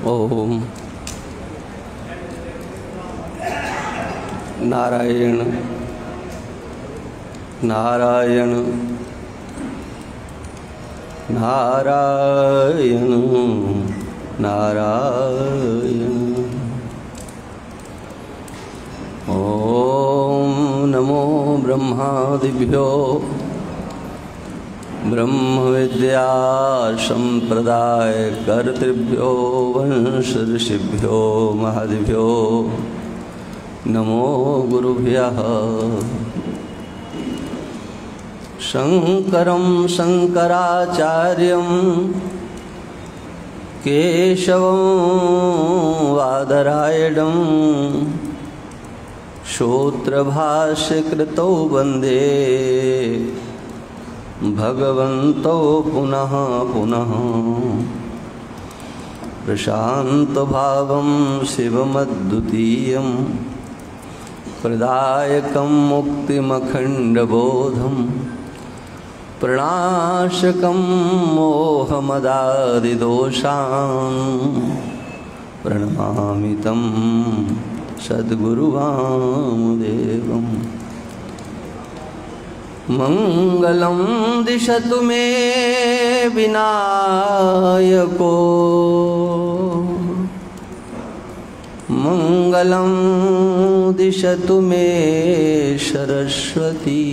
ओम नारायण नारायण नारायण नारायण। ओम नमो ब्रह्मादिभ्यो ब्रह्म विद्या संप्रदाय कर्तृभ्यो वंश ऋषिभ्यो महदिभ्यो नमो गुरुभ्यः। शंकरं शंकराचार्यं केशवं बादरायणं सूत्रभाष्यकृतौ वन्दे भगवन्तौ पुनः पुनः। प्रशान्तभावं शिवमद्वितीयं प्रदायकं मुक्तिमखण्डबोधं प्रणाशकं मोहमदादिदोषान् प्रणमामि तं सद्गुरुवामदेवम्। मंगलं दिशतु मे विनायको मंगलं दिशतु मे सरस्वती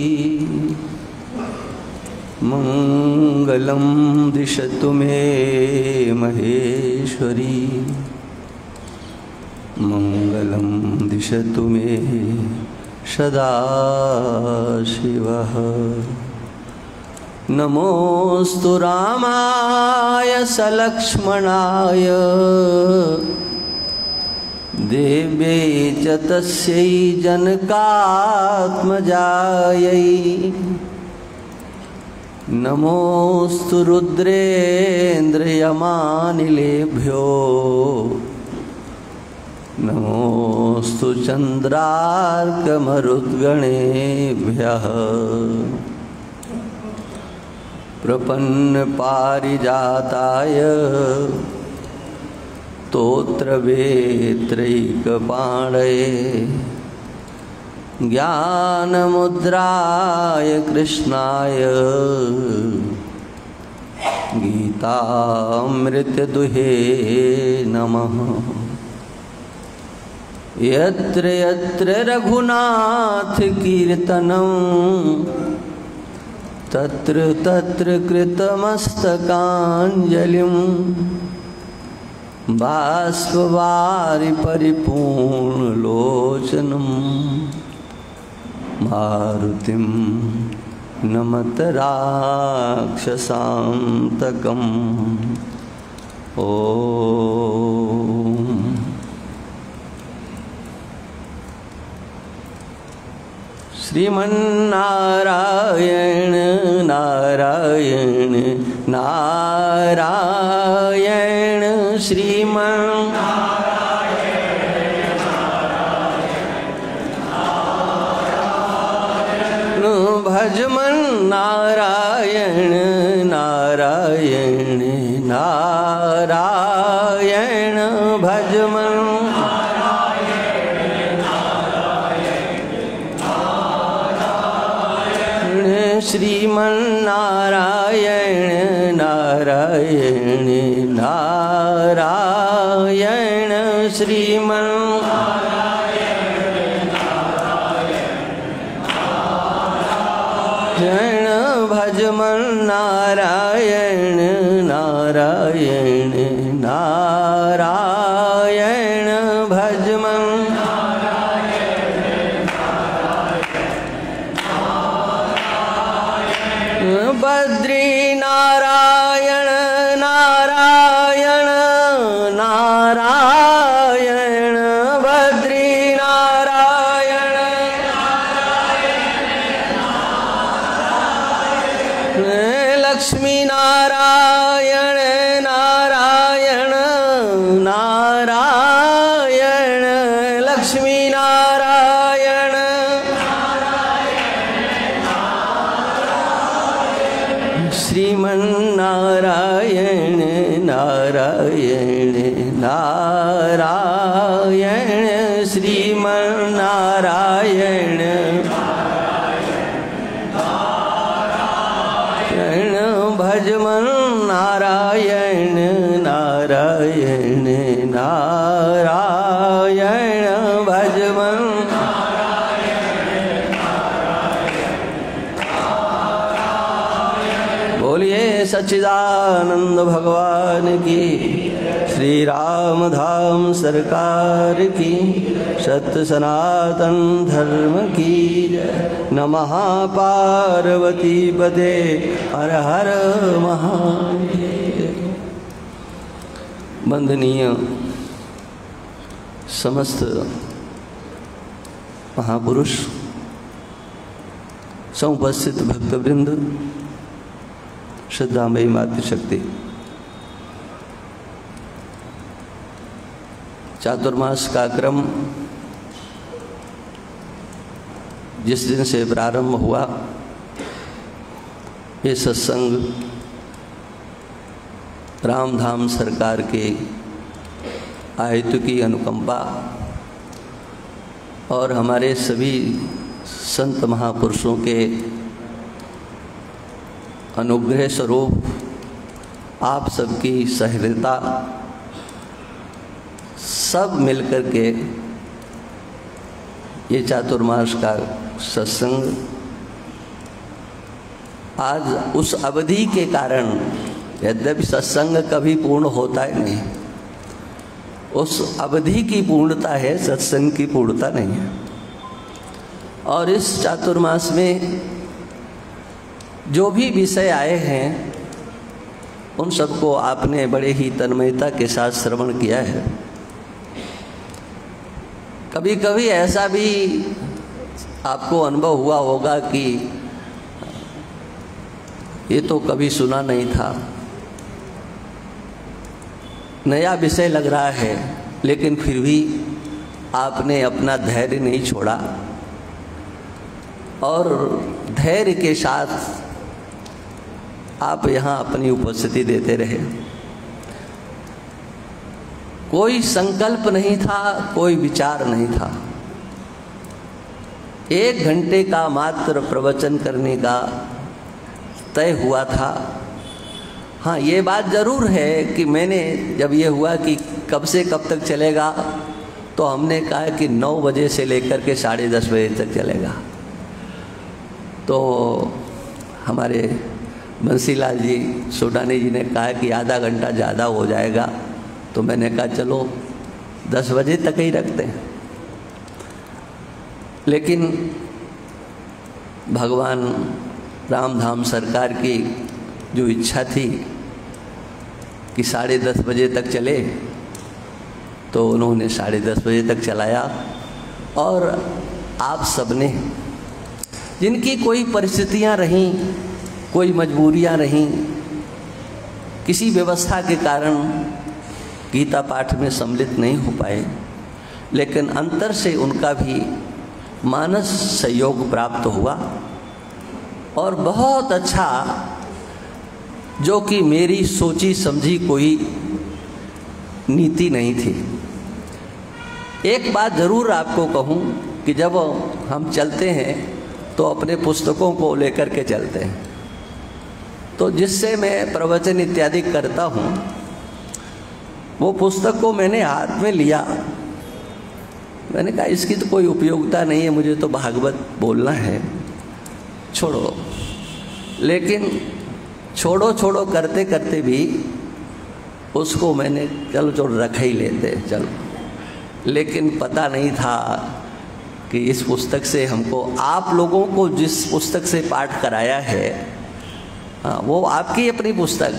मंगलं दिशतु मे महेश्वरी मंगलं दिशतु मे सदाशिवः। नमोस्तु रामाय सलक्ष्मणाय देव्यै च तस्यै जनकात्मजायै। नमोस्तु रुद्रेन्द्रयमानिलेभ्यो नमोस्तु चन्द्रार्कमरुद्गणेभ्यः। प्रपन्नपारिजाताय स्तोत्रवेत्रैकपाणये ज्ञानमुद्राय कृष्णाय गीतामृतदुहे नमः। यत्र यत्र रघुनाथ कीर्तनं तत्र तत्र कृतमस्तकाञ्जलिं बाष्पवारि परिपूर्णलोचनं मारुतिं नमत राक्षसान्तकम्। ओम श्रीमन्नारायण नारायण नारायण श्रीमन्नारायण भजमन नारायण नारायण नारायण भजमन श्रीमन्नारायण नारायण नारायण श्रीमन्नारायण भजमन नारायण नारायण नारायण भजमन बद्री नारायण नारायण नारायण बद्री नारायण लक्ष्मी नारायण नारायण नारायण लक्ष्मी नारायण श्रीमन्नारायण नारायण नारायण भजमन नारायण नारायण नारायण भजमन। बोलिए सच्चिदानंद भगवान की, श्री राम धाम सरकार की, सत्य सनातन धर्म की जय। नमः पार्वती पते हर हर महादेव। वंदनीय समस्त महापुरुष, समुपस्थित भक्तवृंद, श्रद्धामयी मातृशक्ति, चातुर्मास का क्रम जिस दिन से प्रारंभ हुआ, ये सत्संग रामधाम सरकार के आयतु की अनुकंपा और हमारे सभी संत महापुरुषों के अनुग्रह स्वरूप आप सबकी सहृदयता सब मिलकर के ये चातुर्मास का सत्संग आज उस अवधि के कारण, यद्यपि सत्संग कभी पूर्ण होता ही नहीं, उस अवधि की पूर्णता है, सत्संग की पूर्णता नहीं है। और इस चातुर्मास में जो भी विषय आए हैं उन सबको आपने बड़े ही तन्मयता के साथ श्रवण किया है। कभी कभी ऐसा भी आपको अनुभव हुआ होगा कि ये तो कभी सुना नहीं था, नया विषय लग रहा है, लेकिन फिर भी आपने अपना धैर्य नहीं छोड़ा और धैर्य के साथ आप यहाँ अपनी उपस्थिति देते रहे। कोई संकल्प नहीं था, कोई विचार नहीं था, 1 घंटे का मात्र प्रवचन करने का तय हुआ था। हाँ, ये बात ज़रूर है कि मैंने जब ये हुआ कि कब से कब तक चलेगा, तो हमने कहा कि 9 बजे से लेकर के 10:30 बजे तक चलेगा। तो हमारे बंसीलाल जी सोडानी जी ने कहा कि आधा घंटा ज़्यादा हो जाएगा, तो मैंने कहा चलो 10 बजे तक ही रखते हैं। लेकिन भगवान रामधाम सरकार की जो इच्छा थी कि 10:30 बजे तक चले, तो उन्होंने 10:30 बजे तक चलाया। और आप सबने, जिनकी कोई परिस्थितियां रहीं, कोई मजबूरियां रहीं, किसी व्यवस्था के कारण गीता पाठ में सम्मिलित नहीं हो पाए, लेकिन अंतर से उनका भी मानस सहयोग प्राप्त हुआ। और बहुत अच्छा, जो कि मेरी सोची समझी कोई नीति नहीं थी। एक बात ज़रूर आपको कहूँ कि जब हम चलते हैं तो अपने पुस्तकों को लेकर के चलते हैं। तो जिससे मैं प्रवचन इत्यादि करता हूँ, वो पुस्तक को मैंने हाथ में लिया, मैंने कहा इसकी तो कोई उपयोगिता नहीं है, मुझे तो भागवत बोलना है, छोड़ो। लेकिन छोड़ो छोड़ो करते करते भी उसको मैंने चलो रख ही लेते चलो। लेकिन पता नहीं था कि इस पुस्तक से हमको, आप लोगों को जिस पुस्तक से पाठ कराया है, हाँ, वो आपकी अपनी पुस्तक,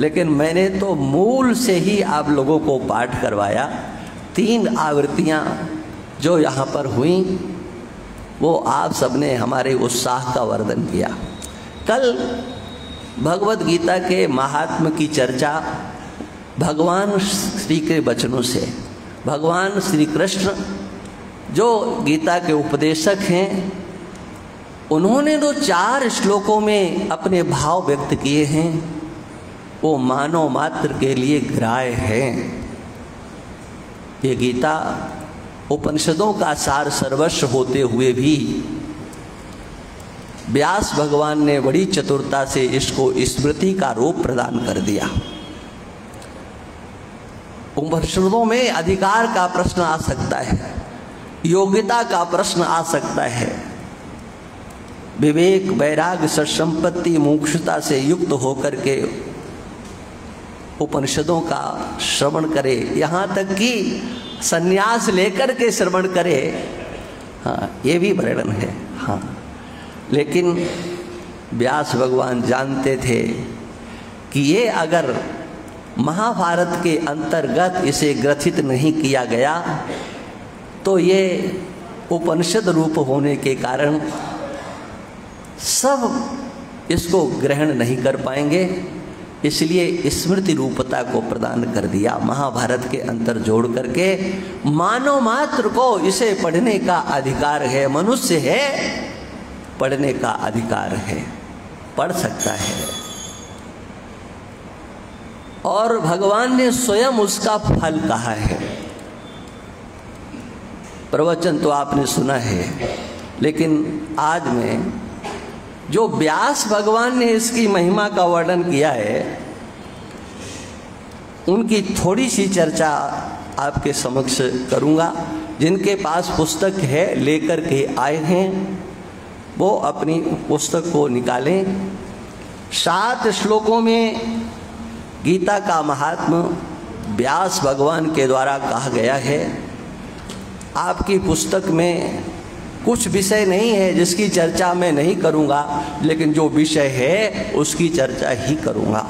लेकिन मैंने तो मूल से ही आप लोगों को पाठ करवाया। 3 आवृत्तियाँ जो यहाँ पर हुई, वो आप सबने हमारे उत्साह का वर्धन किया। कल भगवत गीता के महात्म्य की चर्चा भगवान श्री के वचनों से, भगवान श्री कृष्ण जो गीता के उपदेशक हैं, उन्होंने तो 4 श्लोकों में अपने भाव व्यक्त किए हैं, वो मानव मात्र के लिए ग्राह्य हैं। ये गीता उपनिषदों का सार सर्वस्व होते हुए भी व्यास भगवान ने बड़ी चतुरता से इसको स्मृति का रूप प्रदान कर दिया। उपनिषदों में अधिकार का प्रश्न आ सकता है, योग्यता का प्रश्न आ सकता है, विवेक वैराग्य सत्संपत्ति मोक्षता से युक्त होकर के उपनिषदों का श्रवण करे, यहाँ तक कि संन्यास लेकर के श्रवण करे, हाँ ये भी वर्णन है। हाँ, लेकिन व्यास भगवान जानते थे कि ये अगर महाभारत के अंतर्गत इसे ग्रथित नहीं किया गया तो ये उपनिषद रूप होने के कारण सब इसको ग्रहण नहीं कर पाएंगे, इसलिए स्मृति रूपता को प्रदान कर दिया। महाभारत के अंतर जोड़ करके मानव मात्र को इसे पढ़ने का अधिकार है, मनुष्य है पढ़ने का अधिकार है, पढ़ सकता है। और भगवान ने स्वयं उसका फल कहा है। प्रवचन तो आपने सुना है, लेकिन आज में जो व्यास भगवान ने इसकी महिमा का वर्णन किया है, उनकी थोड़ी सी चर्चा आपके समक्ष करूंगा। जिनके पास पुस्तक है लेकर के आए हैं वो अपनी पुस्तक को निकालें। 7 श्लोकों में गीता का महात्म व्यास भगवान के द्वारा कहा गया है। आपकी पुस्तक में कुछ विषय नहीं है जिसकी चर्चा मैं नहीं करूंगा, लेकिन जो विषय है उसकी चर्चा ही करूंगा।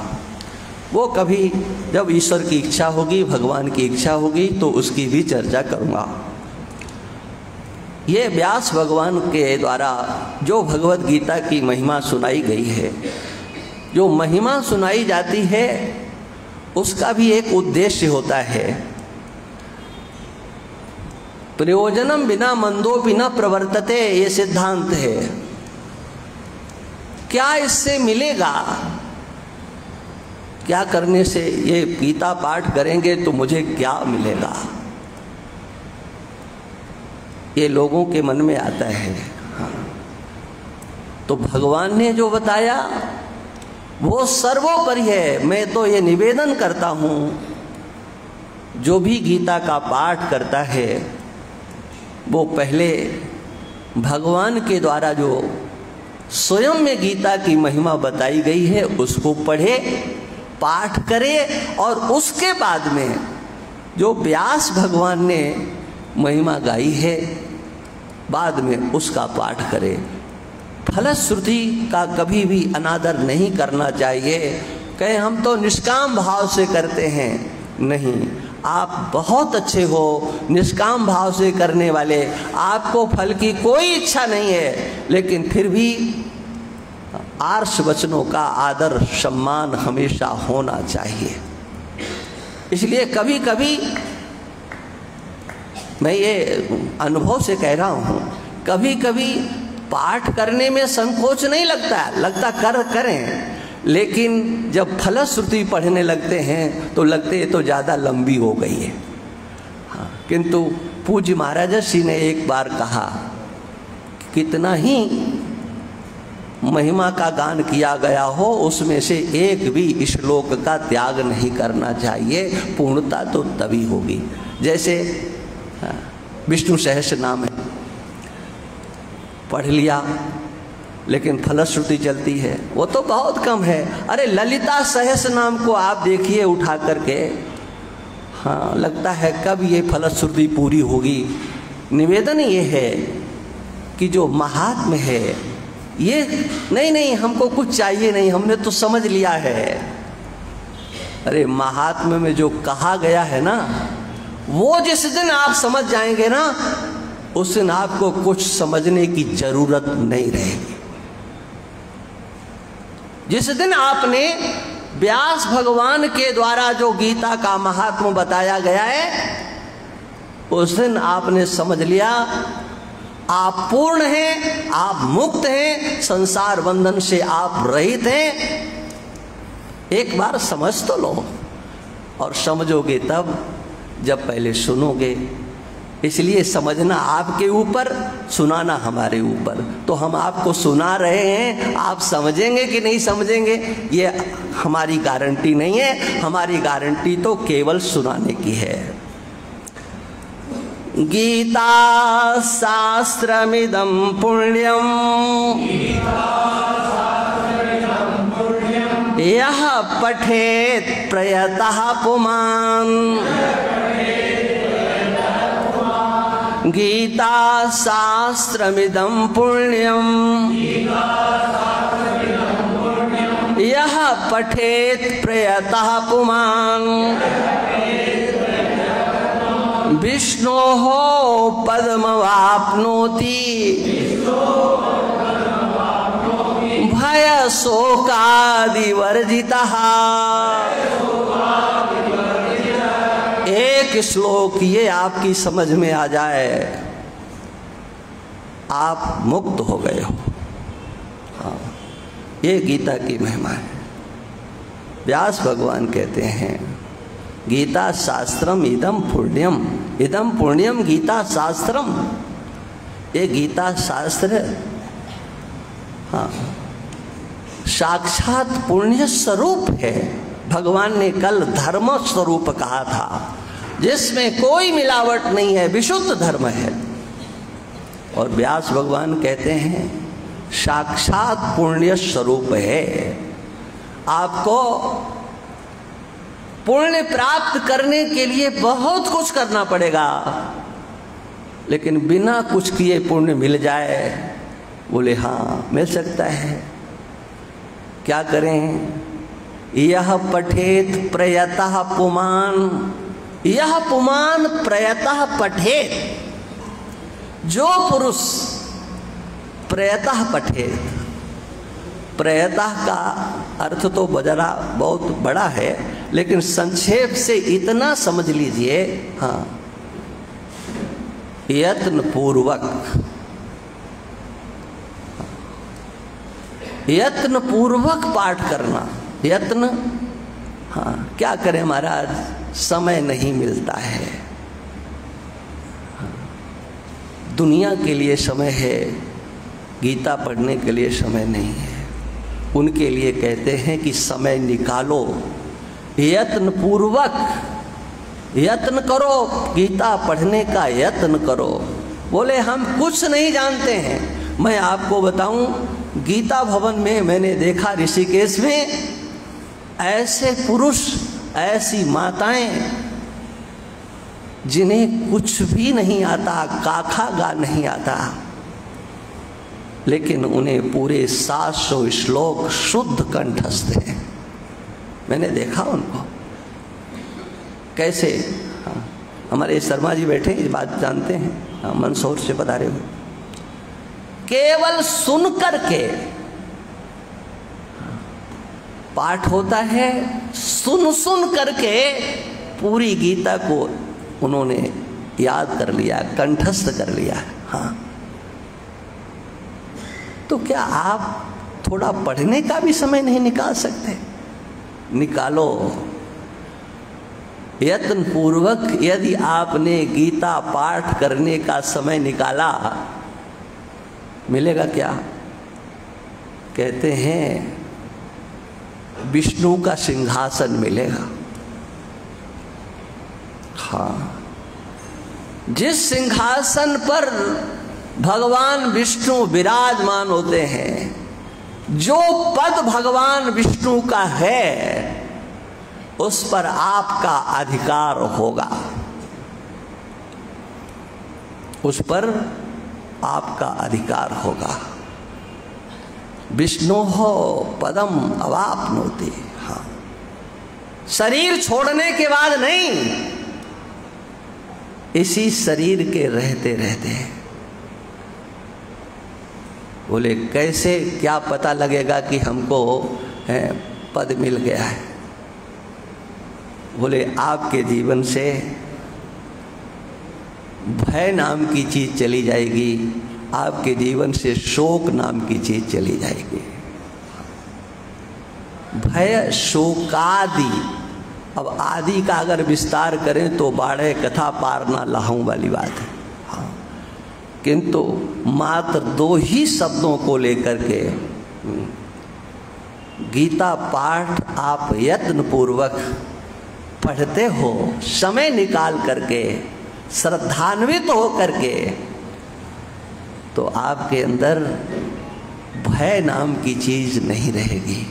वो कभी जब ईश्वर की इच्छा होगी, भगवान की इच्छा होगी तो उसकी भी चर्चा करूंगा। ये व्यास भगवान के द्वारा जो भगवत गीता की महिमा सुनाई गई है, जो महिमा सुनाई जाती है उसका भी एक उद्देश्य होता है। प्रयोजनम बिना मंदो बिना प्रवर्तते, ये सिद्धांत है। क्या इससे मिलेगा, क्या करने से, ये गीता पाठ करेंगे तो मुझे क्या मिलेगा, ये लोगों के मन में आता है। हाँ। तो भगवान ने जो बताया वो सर्वोपरि है। मैं तो ये निवेदन करता हूँ, जो भी गीता का पाठ करता है वो पहले भगवान के द्वारा जो स्वयं में गीता की महिमा बताई गई है उसको पढ़े, पाठ करे, और उसके बाद में जो व्यास भगवान ने महिमा गाई है बाद में उसका पाठ करे। फलश्रुति का कभी भी अनादर नहीं करना चाहिए। कहे हम तो निष्काम भाव से करते हैं, नहीं, आप बहुत अच्छे हो, निष्काम भाव से करने वाले, आपको फल की कोई इच्छा नहीं है, लेकिन फिर भी आर्ष वचनों का आदर सम्मान हमेशा होना चाहिए। इसलिए कभी कभी मैं ये अनुभव से कह रहा हूँ, कभी कभी पाठ करने में संकोच नहीं लगता करें, लेकिन जब फलश्रुति पढ़ने लगते हैं तो लगते तो ज़्यादा लंबी हो गई है। हाँ, किंतु पूज्य महाराज जी ने एक बार कहा, कितना ही महिमा का गान किया गया हो उसमें से एक भी श्लोक का त्याग नहीं करना चाहिए, पूर्णता तो तभी होगी। जैसे विष्णु सहस्र नाम है, पढ़ लिया लेकिन फलश्रुति चलती है वो तो बहुत कम है। अरे ललिता सहस्र नाम को आप देखिए उठा करके, हाँ लगता है कब ये फलश्रुति पूरी होगी। निवेदन ये है कि जो महात्म्य है ये नहीं हमको कुछ चाहिए नहीं, हमने तो समझ लिया है। अरे महात्म्य में जो कहा गया है ना, वो जिस दिन आप समझ जाएंगे ना, उस दिन आपको कुछ समझने की जरूरत नहीं रहेगी। जिस दिन आपने व्यास भगवान के द्वारा जो गीता का महात्म्य बताया गया है, उस दिन आपने समझ लिया आप पूर्ण हैं, आप मुक्त हैं, संसार बंधन से आप रहित हैं। एक बार समझ तो लो, और समझोगे तब जब पहले सुनोगे, इसलिए समझना आपके ऊपर, सुनाना हमारे ऊपर। तो हम आपको सुना रहे हैं, आप समझेंगे कि नहीं समझेंगे ये हमारी गारंटी नहीं है। हमारी गारंटी तो केवल सुनाने की है। गीता शास्त्रमिदं पुण्यम यह पठेत प्रयतः पुमान्। गीता शास्त्रमिदं पुण्यम यह पठेत प्रयतः पुमान्। विष्णोः पद्मवाप्नोति भयशोकादिवर्जितः। एक श्लोक ये आपकी समझ में आ जाए, आप मुक्त हो गए हो। हाँ, ये गीता की महिमा है। व्यास भगवान कहते हैं गीता शास्त्रम इदम पुण्यम, इदम पुण्यम गीता शास्त्रम। ये गीता शास्त्र हाँ साक्षात पुण्य स्वरूप है। भगवान ने कल धर्म स्वरूप कहा था, जिसमें कोई मिलावट नहीं है, विशुद्ध धर्म है। और व्यास भगवान कहते हैं साक्षात पुण्य स्वरूप है। आपको पुण्य प्राप्त करने के लिए बहुत कुछ करना पड़ेगा, लेकिन बिना कुछ किए पुण्य मिल जाए, बोले हाँ मिल सकता है। क्या करें? यह पठेत प्रयतः पुमान्, यह पुमान् प्रयतः पठेत। जो पुरुष प्रयतः पठेत, प्रयतः का अर्थ तो बजरा बहुत बड़ा है, लेकिन संक्षेप से इतना समझ लीजिए, हाँ यत्न पूर्वक, यत्न पूर्वक पाठ करना। यत्न, हाँ क्या करें महाराज, समय नहीं मिलता है। दुनिया के लिए समय है, गीता पढ़ने के लिए समय नहीं है। उनके लिए कहते हैं कि समय निकालो, यत्न पूर्वक यत्न करो, गीता पढ़ने का यत्न करो। बोले हम कुछ नहीं जानते हैं। मैं आपको बताऊं, गीता भवन में मैंने देखा, ऋषिकेश में ऐसे पुरुष, ऐसी माताएं जिन्हें कुछ भी नहीं आता, काखा गा नहीं आता, लेकिन उन्हें पूरे 700 श्लोक शुद्ध कंठस्थ हैं। मैंने देखा उनको कैसे। हाँ, हमारे शर्मा जी बैठे इस बात जानते हैं, हाँ, मंदसौर से पधारे हुए। केवल सुन करके पाठ होता है, सुन करके पूरी गीता को उन्होंने याद कर लिया, कंठस्थ कर लिया। हाँ, तो क्या आप थोड़ा पढ़ने का भी समय नहीं निकाल सकते? निकालो। यत्न पूर्वक यदि आपने गीता पाठ करने का समय निकाला, मिलेगा क्या? कहते हैं विष्णु का सिंहासन मिलेगा। हाँ, जिस सिंहासन पर भगवान विष्णु विराजमान होते हैं, जो पद भगवान विष्णु का है, उस पर आपका अधिकार होगा, उस पर आपका अधिकार होगा। विष्णु हो पदम अवाप्नोति। हाँ, शरीर छोड़ने के बाद नहीं, इसी शरीर के रहते रहते। बोले कैसे, क्या पता लगेगा कि हमको पद मिल गया है? बोले आपके जीवन से भय नाम की चीज चली जाएगी, आपके जीवन से शोक नाम की चीज चली जाएगी। भय शोकादि अब आदि का अगर विस्तार करें तो बाढ़े कथा पार ना लाहूं वाली बात है। हाँ, किंतु मात्र 2 ही शब्दों को लेकर के गीता पाठ आप यत्न पूर्वक पढ़ते हो, समय निकाल करके, श्रद्धान्वित हो करके, तो आपके अंदर भय नाम की चीज नहीं रहेगी,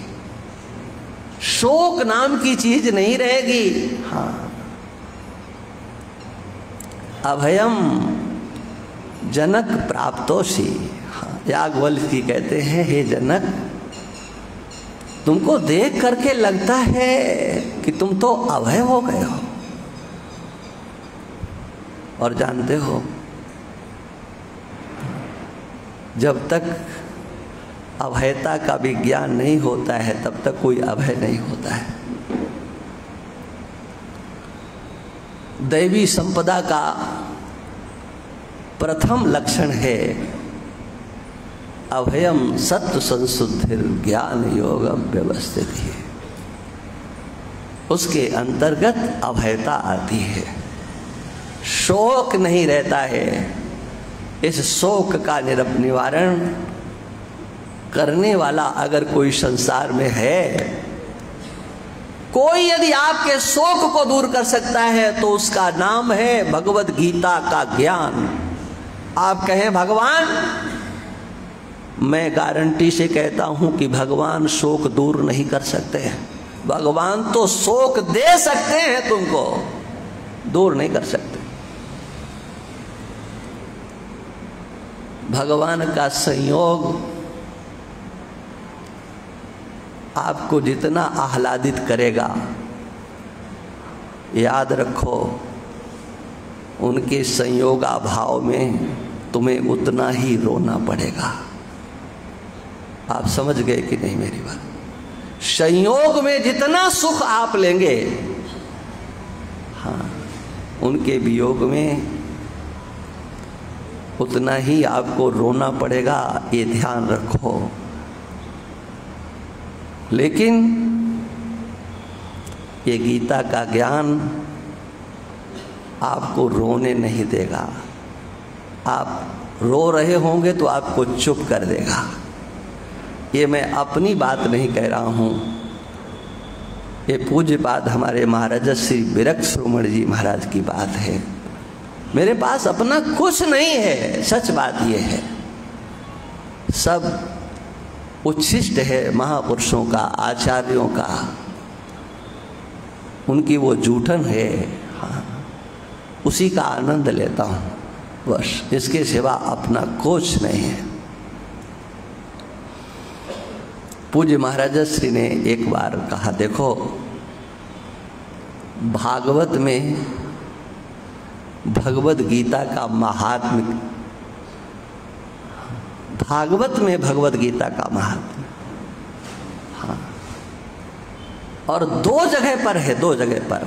शोक नाम की चीज नहीं रहेगी। हाँ, अभयम जनक प्राप्तोषि। हाँ, याज्ञवल्क्य कहते हैं, हे जनक, तुमको देख करके लगता है कि तुम तो अभय हो गए हो। और जानते हो, जब तक अभयता का विज्ञान नहीं होता है तब तक कोई अभय नहीं होता है। दैवी संपदा का प्रथम लक्षण है अभयम सत्व संशुद्धिर ज्ञान योगम व्यवस्थित है। उसके अंतर्गत अभयता आती है, शोक नहीं रहता है। इस शोक का निवारण करने वाला अगर कोई संसार में है, कोई यदि आपके शोक को दूर कर सकता है तो उसका नाम है भगवत गीता का ज्ञान। आप कहें भगवान, मैं गारंटी से कहता हूं कि भगवान शोक दूर नहीं कर सकते हैं। भगवान तो शोक दे सकते हैं, तुमको दूर नहीं कर सकते। भगवान का संयोग आपको जितना आह्लादित करेगा, याद रखो उनके संयोगाभाव में तुम्हें उतना ही रोना पड़ेगा। आप समझ गए कि नहीं मेरी बात? संयोग में जितना सुख आप लेंगे, हाँ, उनके वियोग में उतना ही आपको रोना पड़ेगा, ये ध्यान रखो। लेकिन ये गीता का ज्ञान आपको रोने नहीं देगा। आप रो रहे होंगे तो आपको चुप कर देगा। ये मैं अपनी बात नहीं कह रहा हूँ, ये पूज्यपाद हमारे महाराज श्री विरक्त शिरोमणि जी महाराज की बात है। मेरे पास अपना कुछ नहीं है, सच बात ये है। सब उच्छिष्ट है महापुरुषों का, आचार्यों का, उनकी वो जूठन है। हाँ, उसी का आनंद लेता हूँ बस, इसके सिवा अपना कुछ नहीं है। पूज्य महाराज श्री ने एक बार कहा, देखो भागवत में भगवत गीता का महात्म्य, भागवत में भगवत गीता का महात्म्य, हाँ, और 2 जगह पर है, 2 जगह पर।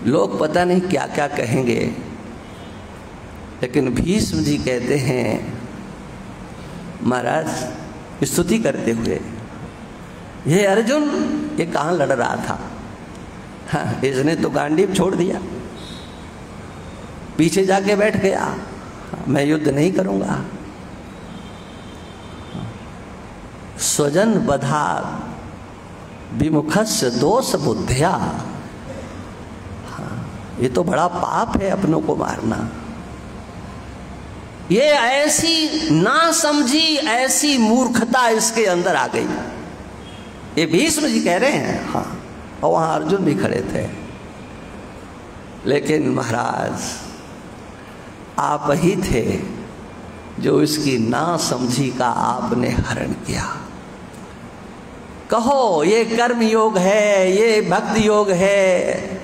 लोग पता नहीं क्या क्या कहेंगे, लेकिन भीष्म जी कहते हैं, महाराज स्तुति करते हुए, ये अर्जुन ये कहाँ लड़ रहा था? हाँ, इसने तो गांडीव छोड़ दिया, पीछे जाके बैठ गया, मैं युद्ध नहीं करूंगा। स्वजन बधा विमुखस्य दोष बुद्धिया। हाँ, ये तो बड़ा पाप है अपनों को मारना। ये ऐसी ना समझी, ऐसी मूर्खता इसके अंदर आ गई। ये भीष्म जी कह रहे हैं, हाँ, और वहां अर्जुन भी खड़े थे। लेकिन महाराज आप ही थे जो इसकी ना समझी का आपने हरण किया। कहो ये कर्म योग है, ये भक्ति योग है,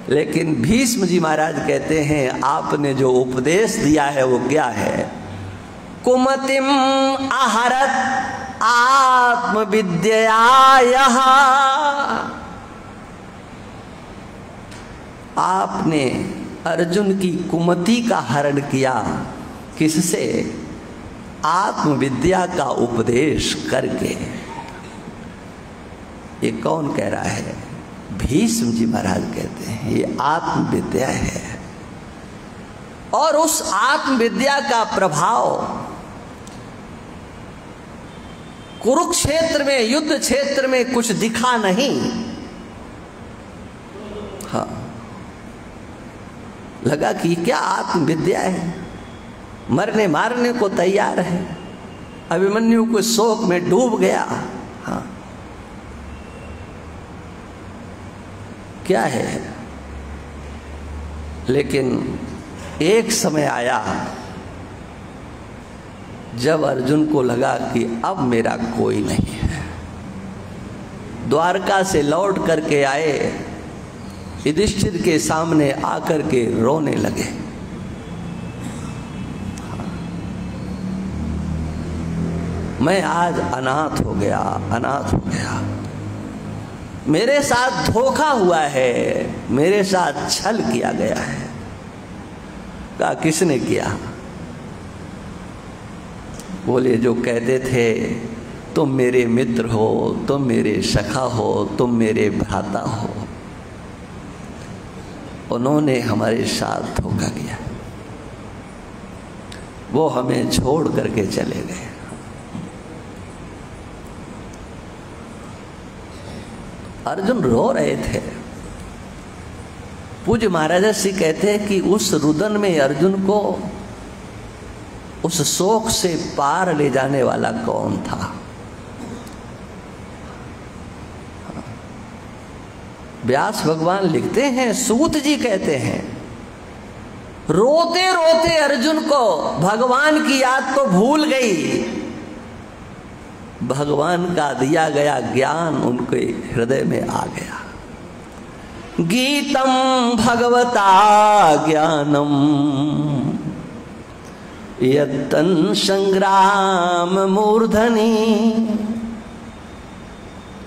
लेकिन भीष्म जी महाराज कहते हैं आपने जो उपदेश दिया है वो क्या है? कुमतिम आहरत आत्मविद्या। आपने अर्जुन की कुमति का हरण किया, किससे? आत्मविद्या का उपदेश करके। ये कौन कह रहा है? भीष्म जी महाराज कहते हैं ये आत्मविद्या है। और उस आत्मविद्या का प्रभाव कुरुक्षेत्र में, युद्ध क्षेत्र में कुछ दिखा नहीं। हाँ, लगा कि क्या आत्मविद्या है, मरने मारने को तैयार है। अभिमन्यु को शोक में डूब गया। हाँ, क्या है? लेकिन एक समय आया जब अर्जुन को लगा कि अब मेरा कोई नहीं है। द्वारका से लौट करके आए, युधिष्ठिर के सामने आकर के रोने लगे। मैं आज अनाथ हो गया, अनाथ हो गया। मेरे साथ धोखा हुआ है, मेरे साथ छल किया गया है। कहा किसने किया? बोले जो कहते थे तुम मेरे मित्र हो, तुम मेरे सखा हो, तुम मेरे भ्राता हो, उन्होंने हमारे साथ धोखा किया। वो हमें छोड़ करके चले गए। अर्जुन रो रहे थे। पूज्य महाराज श्री कहते हैं कि उस रुदन में अर्जुन को उस शोक से पार ले जाने वाला कौन था? व्यास भगवान लिखते हैं, सूत जी कहते हैं, रोते रोते अर्जुन को भगवान की याद तो भूल गई। भगवान का दिया गया ज्ञान उनके हृदय में आ गया। गीतम भगवता ज्ञानम यत्तन संग्राम मूर्धनि।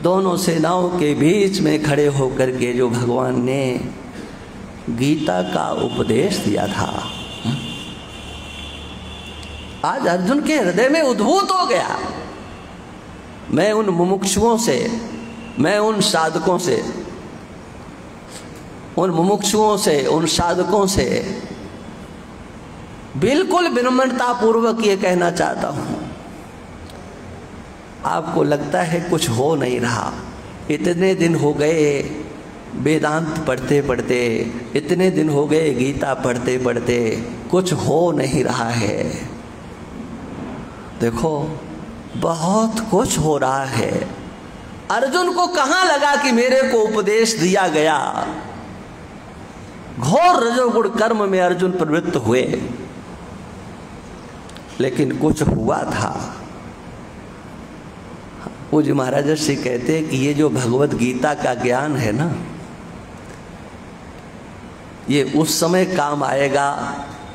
दोनों सेनाओं के बीच में खड़े होकर के जो भगवान ने गीता का उपदेश दिया था, आज अर्जुन के हृदय में उद्भूत हो गया। मैं उन मुमुक्षुओं से, मैं उन साधकों से, उन मुमुक्षुओं से, उन साधकों से बिल्कुल विनम्रता पूर्वक ये कहना चाहता हूं, आपको लगता है कुछ हो नहीं रहा। इतने दिन हो गए वेदांत पढ़ते पढ़ते, इतने दिन हो गए गीता पढ़ते पढ़ते, कुछ हो नहीं रहा है। देखो बहुत कुछ हो रहा है। अर्जुन को कहां लगा कि मेरे को उपदेश दिया गया। घोर रजोगुण कर्म में अर्जुन प्रवृत्त हुए, लेकिन कुछ हुआ था। पूज्य महाराज श्री कहते हैं कि ये जो भगवत गीता का ज्ञान है ना, ये उस समय काम आएगा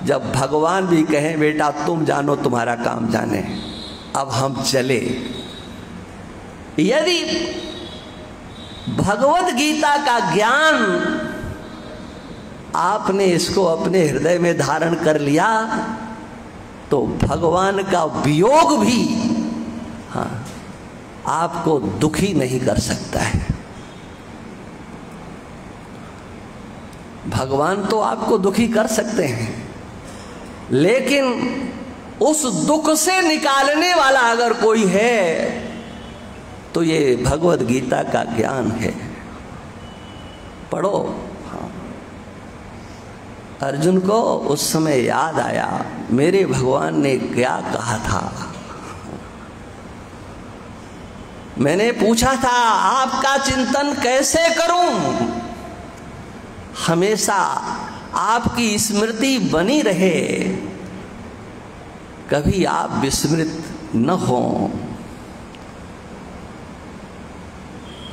जब भगवान भी कहें बेटा तुम जानो, तुम्हारा काम जाने, अब हम चले। यदि भगवत गीता का ज्ञान आपने इसको अपने हृदय में धारण कर लिया तो भगवान का वियोग भी हाँ आपको दुखी नहीं कर सकता है। भगवान तो आपको दुखी कर सकते हैं, लेकिन उस दुख से निकालने वाला अगर कोई है तो ये भगवत गीता का ज्ञान है। पढ़ो। हाँ। अर्जुन को उस समय याद आया मेरे भगवान ने क्या कहा था। मैंने पूछा था आपका चिंतन कैसे करूं, हमेशा आपकी स्मृति बनी रहे, कभी आप विस्मृत न हो।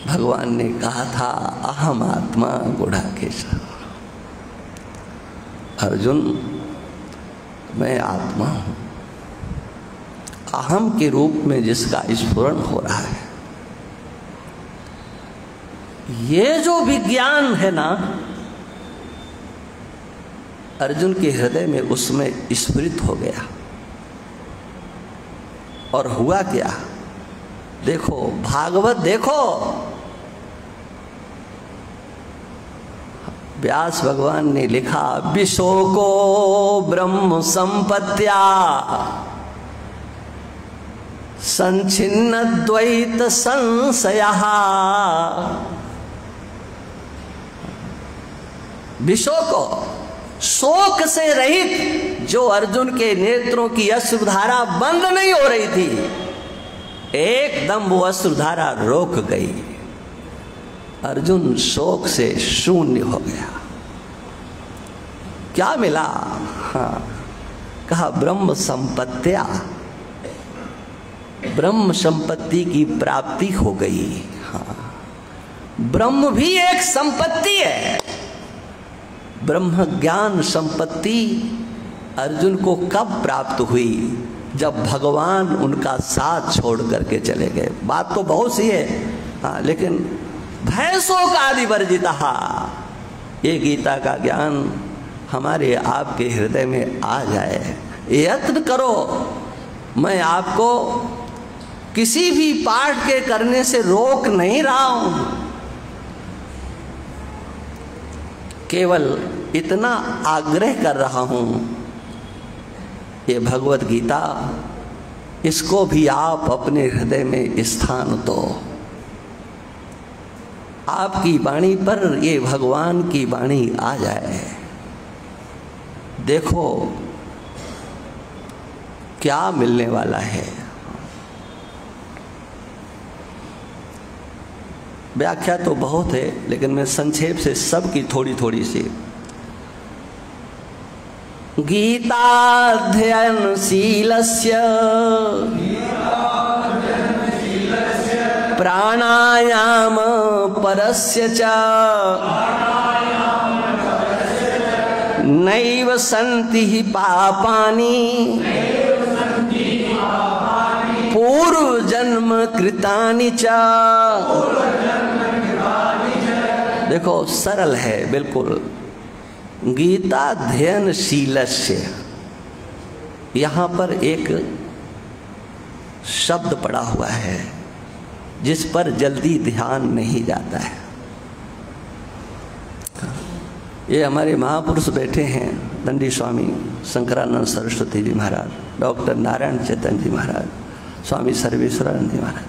भगवान ने कहा था अहम आत्मा गुढ़ाकेश। अर्जुन मैं आत्मा हूं, अहम के रूप में जिसका स्फुरण हो रहा है। ये जो विज्ञान है ना, अर्जुन के हृदय में उसमें स्फुरित हो गया। और हुआ क्या देखो, भागवत देखो, व्यास भगवान ने लिखा, विशोको ब्रह्म संपत्त्या संचिन्न द्वैत संशयः। विशोको, शोक से रहित जो अर्जुन के नेत्रों की अश्रुधारा बंद नहीं हो रही थी, एकदम वो अश्रुधारा रोक गई। अर्जुन शोक से शून्य हो गया। क्या मिला? हाँ, कहा ब्रह्म संपत्त्या, ब्रह्म संपत्ति की प्राप्ति हो गई। हाँ, ब्रह्म भी एक संपत्ति है। ब्रह्म ज्ञान संपत्ति अर्जुन को कब प्राप्त हुई? जब भगवान उनका साथ छोड़ करके चले गए। बात तो बहुत सी है, हाँ, लेकिन भैंसों का आदि वर्जिता, ये गीता का ज्ञान हमारे आपके हृदय में आ जाए। यत्न करो। मैं आपको किसी भी पाठ के करने से रोक नहीं रहा हूं, केवल इतना आग्रह कर रहा हूं, ये भगवत गीता, इसको भी आप अपने हृदय में स्थान दो। आपकी वाणी पर ये भगवान की वाणी आ जाए। देखो क्या मिलने वाला है। व्याख्या तो बहुत है, लेकिन मैं संक्षेप से सबकी थोड़ी थोड़ी सी। गीताध्ययनशीलस्य प्राणायाम परस्य च नैव सन्ति हि पापानि पूर्व जन्म कृतानि च। देखो सरल है बिल्कुल। गीताध्ययनशीलस्य, यहाँ पर एक शब्द पड़ा हुआ है जिस पर जल्दी ध्यान नहीं जाता है। ये हमारे महापुरुष बैठे हैं, दंडी स्वामी शंकरानंद सरस्वती जी महाराज, डॉक्टर नारायण चैतन्य जी महाराज, स्वामी सर्वेश्वरानंद जी महाराज।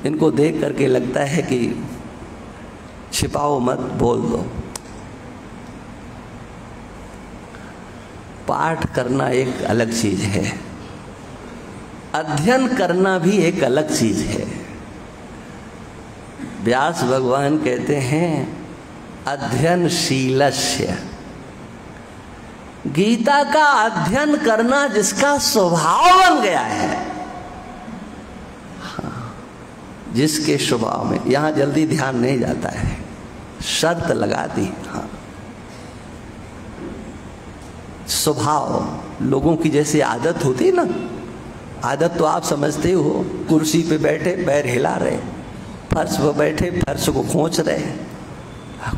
इनको देख करके लगता है कि छिपाओ मत, बोल दो। पाठ करना एक अलग चीज है, अध्ययन करना भी एक अलग चीज है। व्यास भगवान कहते हैं अध्ययनशीलस्य, गीता का अध्ययन करना जिसका स्वभाव बन गया है, हाँ, जिसके स्वभाव में, यहां जल्दी ध्यान नहीं जाता है, शर्त लगा दी। हाँ, स्वभाव लोगों की जैसी आदत होती है ना, आदत तो आप समझते हो, कुर्सी पे बैठे पैर हिला रहे, फर्श पर बैठे फर्श को खोंच रहे,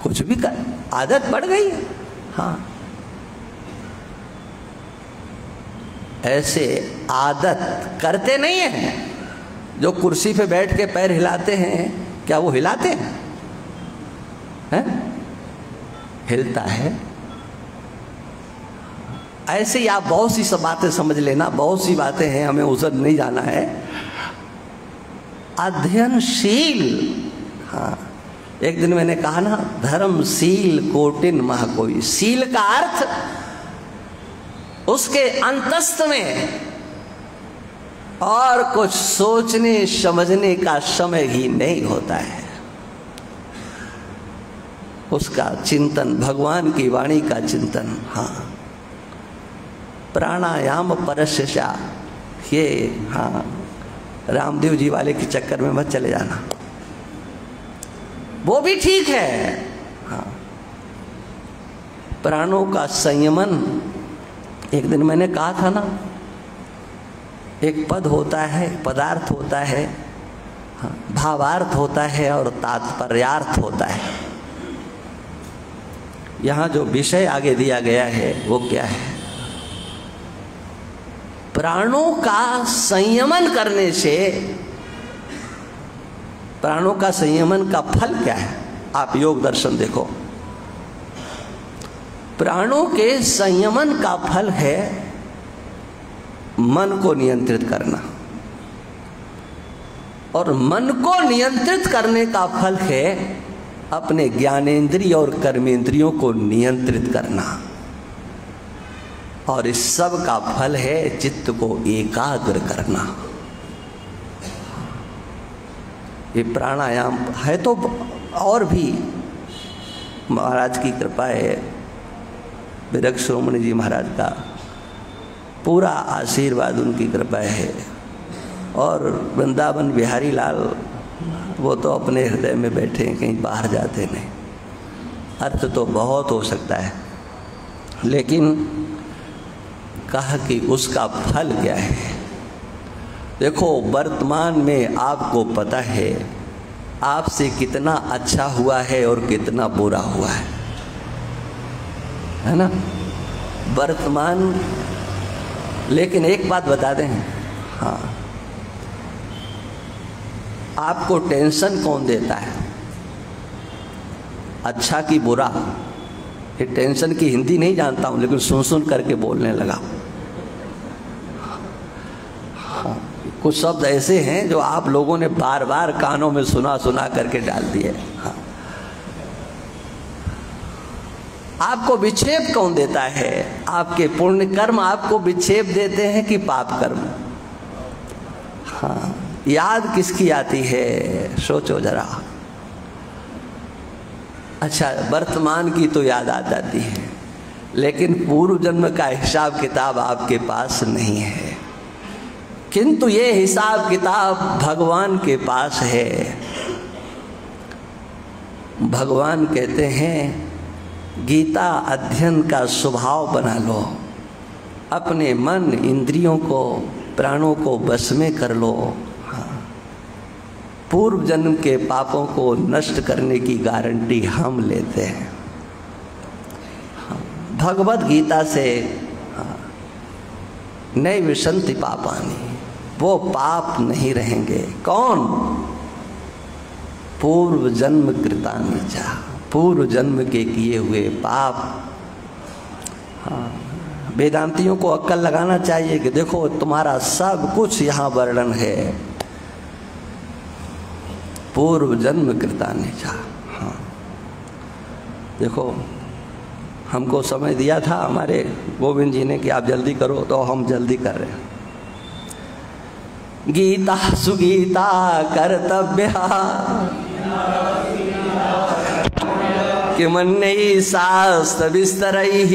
कुछ भी कर, आदत पड़ गई है। हाँ, ऐसे आदत करते नहीं हैं। जो कुर्सी पे बैठ के पैर हिलाते हैं, क्या वो हिलाते हैं? हिलता है। ऐसे ही आप बहुत सी सब बातें समझ लेना, बहुत सी बातें हैं, हमें उधर नहीं जाना है। अध्ययनशील, हाँ, एक दिन मैंने कहा ना, धर्मशील कोटिन मह कोई। शील का अर्थ उसके अंतस्थ में और कुछ सोचने समझने का समय ही नहीं होता है। उसका चिंतन, भगवान की वाणी का चिंतन। हाँ, प्राणायाम परस्या, ये हाँ, रामदेव जी वाले के चक्कर में मत चले जाना, वो भी ठीक है। हाँ, प्राणों का संयमन। एक दिन मैंने कहा था ना, एक पद होता है, पदार्थ होता है, हाँ, भावार्थ होता है और तात्पर्यार्थ होता है। यहाँ जो विषय आगे दिया गया है वो क्या है? प्राणों का संयमन करने से, प्राणों का संयमन का फल क्या है? आप योग दर्शन देखो, प्राणों के संयमन का फल है मन को नियंत्रित करना, और मन को नियंत्रित करने का फल है अपने ज्ञानेंद्रिय और कर्मेंद्रियों को नियंत्रित करना, और इस सब का फल है चित्त को एकाग्र करना। ये प्राणायाम है तो और भी महाराज की कृपा है, विरक्त शिरोमणि जी महाराज का पूरा आशीर्वाद उनकी कृपा है, और वृंदावन बिहारी लाल वो तो अपने हृदय में बैठे हैं, कहीं बाहर जाते नहीं। अर्थ तो बहुत हो सकता है, लेकिन कहा कि उसका फल क्या है। देखो वर्तमान में आपको पता है आपसे कितना अच्छा हुआ है और कितना बुरा हुआ है ना, वर्तमान। लेकिन एक बात बता दें, हाँ, आपको टेंशन कौन देता है, अच्छा कि बुरा? ये टेंशन की हिंदी नहीं जानता हूं, लेकिन सुन सुन करके बोलने लगा। हाँ, कुछ शब्द ऐसे हैं जो आप लोगों ने बार बार कानों में सुना सुना करके डाल दिए। हाँ, आपको विक्षेप कौन देता है? आपके पुण्य कर्म आपको विक्षेप देते हैं कि पाप कर्म? हाँ, याद किसकी आती है, सोचो जरा। अच्छा, वर्तमान की तो याद आ जाती है, लेकिन पूर्व जन्म का हिसाब किताब आपके पास नहीं है। किंतु ये हिसाब किताब भगवान के पास है। भगवान कहते हैं गीता अध्ययन का स्वभाव बना लो, अपने मन इंद्रियों को प्राणों को बस में कर लो। पूर्व जन्म के पापों को नष्ट करने की गारंटी हम लेते हैं। भगवत गीता से नई विसंति पापानी, वो पाप नहीं रहेंगे। कौन? पूर्व जन्म कृतानि च, पूर्व जन्म के किए हुए पाप। हाँ, वेदांतियों को अक्ल लगाना चाहिए कि देखो तुम्हारा सब कुछ यहाँ वर्णन है, पूर्व जन्म कृतानि च। हाँ, देखो हमको समय दिया था हमारे गोविंद जी ने कि आप जल्दी करो, तो हम जल्दी कर रहे हैं। गीता सुगीता कर्तव्य किमन्यैः शास्त्र विस्तरैः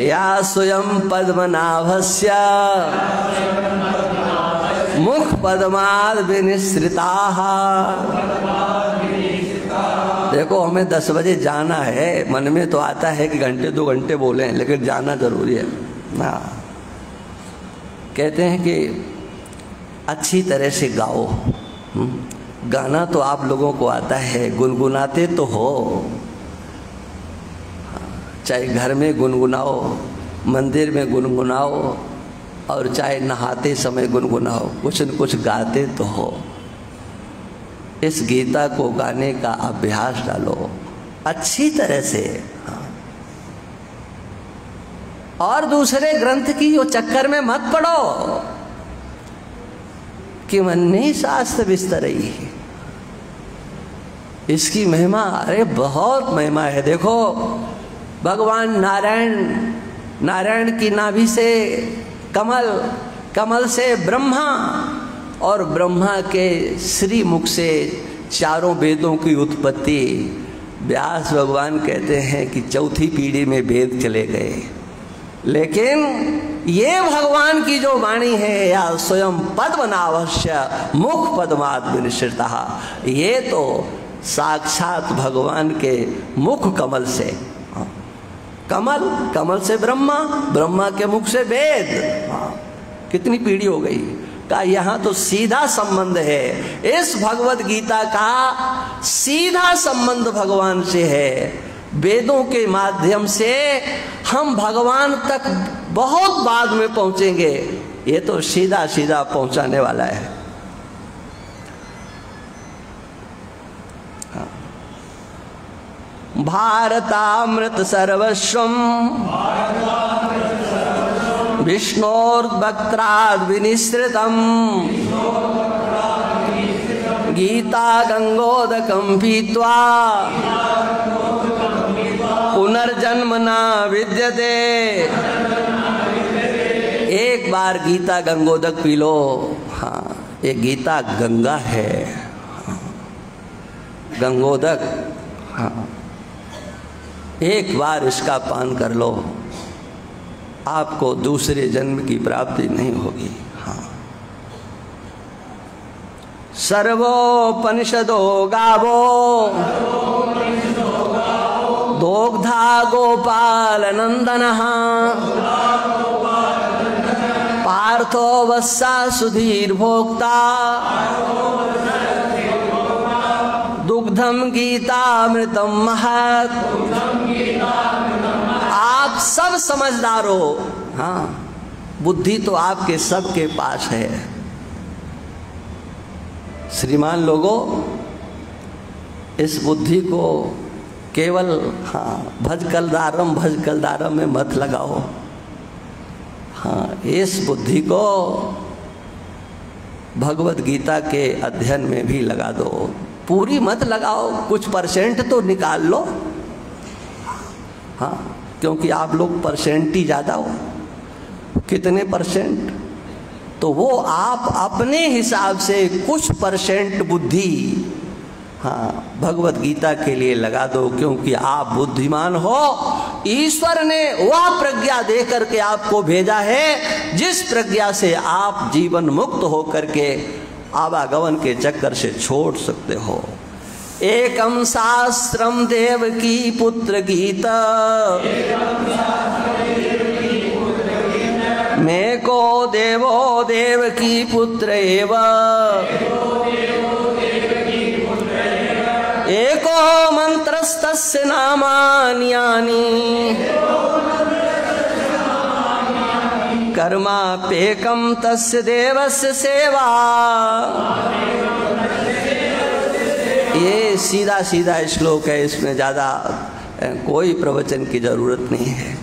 या स्वयं पद्मनाभस्य मुख पद्माद विनिसृताः। देखो हमें 10 बजे जाना है, मन में तो आता है कि घंटे 2 घंटे बोलें, लेकिन जाना जरूरी है ना। कहते हैं कि अच्छी तरह से गाओ। गाना तो आप लोगों को आता है, गुनगुनाते तो हो, चाहे घर में गुनगुनाओ, मंदिर में गुनगुनाओ, और चाहे नहाते समय गुनगुनाओ, कुछ न कुछ गाते तो हो। इस गीता को गाने का अभ्यास डालो अच्छी तरह से। और दूसरे ग्रंथ की वो चक्कर में मत पड़ो कि मन्यैः शास्त्र विस्तरैः। इसकी महिमा, अरे बहुत महिमा है। देखो भगवान नारायण की नाभि से कमल, कमल से ब्रह्मा, और ब्रह्मा के श्री मुख से चारों वेदों की उत्पत्ति। व्यास भगवान कहते हैं कि 4थी पीढ़ी में वेद चले गए, लेकिन ये भगवान की जो वाणी है, या स्वयं पद्मनाभस्य मुख पद्माद विनिसृतः, ये तो साक्षात भगवान के मुख कमल से, कमल, कमल से ब्रह्मा, ब्रह्मा के मुख से वेद। कितनी पीढ़ी हो गई का, यहाँ तो सीधा संबंध है। इस भगवत गीता का सीधा संबंध भगवान से है। वेदों के माध्यम से हम भगवान तक बहुत बाद में पहुंचेंगे, ये तो सीधा सीधा पहुंचाने वाला है। भारतामृत सर्वस्वम विष्णोर्वक्त्राद् विनिसृतम् गीता गंगोदकं पीत्वा पुनर्जन्म न विद्यते। एक बार गीता गंगोदक पी लो। हाँ, ये गीता गंगा है। हाँ, गंगोदक। हाँ, एक बार इसका पान कर लो, आपको दूसरे जन्म की प्राप्ति नहीं होगी। हाँ, सर्वोपनिषदो गावो दोग्धा गोपाल नंदनः पार्थो वत्सा सुधीर भोक्ता दुग्धम गीतामृतम महत्। आप सब समझदार हो। हाँ, बुद्धि तो आपके सबके पास है। श्रीमान लोगों, इस बुद्धि को केवल भज कलदारम में मत लगाओ। हाँ, इस बुद्धि को भगवत गीता के अध्ययन में भी लगा दो। पूरी मत लगाओ, कुछ परसेंट तो निकाल लो। हाँ, क्योंकि आप लोग परसेंट ही ज़्यादा हो। कितने परसेंट? तो वो आप अपने हिसाब से कुछ परसेंट बुद्धि भगवत गीता के लिए लगा दो, क्योंकि आप बुद्धिमान हो। ईश्वर ने वह प्रज्ञा दे करके आपको भेजा है जिस प्रज्ञा से आप जीवन मुक्त हो करके आवागमन के चक्कर से छोड़ सकते हो। एकम शास्त्रम देवकी पुत्र गीता मैं को देवो देवकी पुत्र एव एको मंत्रस्तस्य नामान्यानि कर्माप्येकं तस्य देवस्य सेवा। ये सीधा सीधा श्लोक है, इसमें ज़्यादा कोई प्रवचन की जरूरत नहीं है।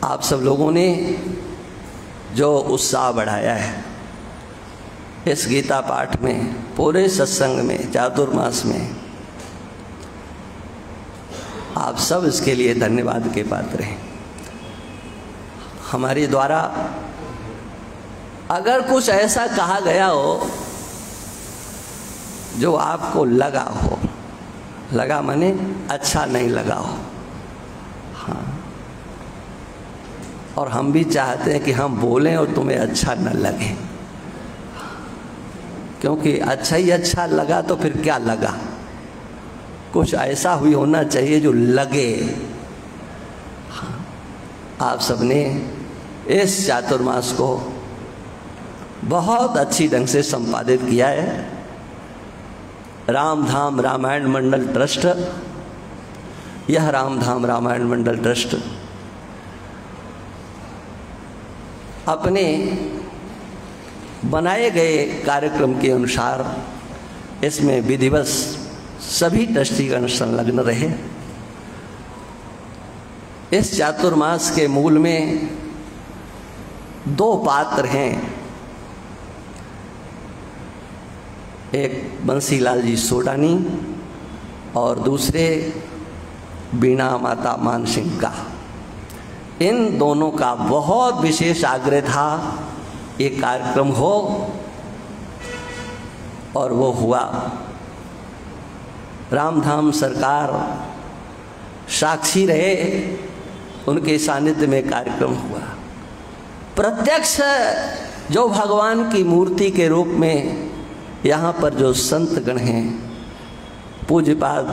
आप सब लोगों ने जो उत्साह बढ़ाया है इस गीता पाठ में, पूरे सत्संग में, चातुर्मास में, आप सब इसके लिए धन्यवाद के पात्र हैं। हमारे द्वारा अगर कुछ ऐसा कहा गया हो जो आपको लगा हो, लगा माने अच्छा नहीं लगा हो, हाँ, और हम भी चाहते हैं कि हम बोलें और तुम्हें अच्छा न लगे, क्योंकि अच्छा ही अच्छा लगा तो फिर क्या लगा। कुछ ऐसा हुई होना चाहिए जो लगे। हाँ, आप सबने इस चातुर्मास को बहुत अच्छी ढंग से संपादित किया है। रामधाम रामायण मंडल ट्रस्ट, यह रामधाम रामायण मंडल ट्रस्ट अपने बनाए गए कार्यक्रम के अनुसार इसमें विधिवत सभी ट्रस्टीगण संलग्न रहे। इस चातुर्मास के मूल में दो पात्र हैं, एक बंसीलाल जी सोडानी और दूसरे बीणा माता मान सिंह का। इन दोनों का बहुत विशेष आग्रह था ये कार्यक्रम हो, और वो हुआ। रामधाम सरकार साक्षी रहे, उनके सानिध्य में कार्यक्रम हुआ। प्रत्यक्ष जो भगवान की मूर्ति के रूप में यहाँ पर जो संत गण हैं, पूज्यपाद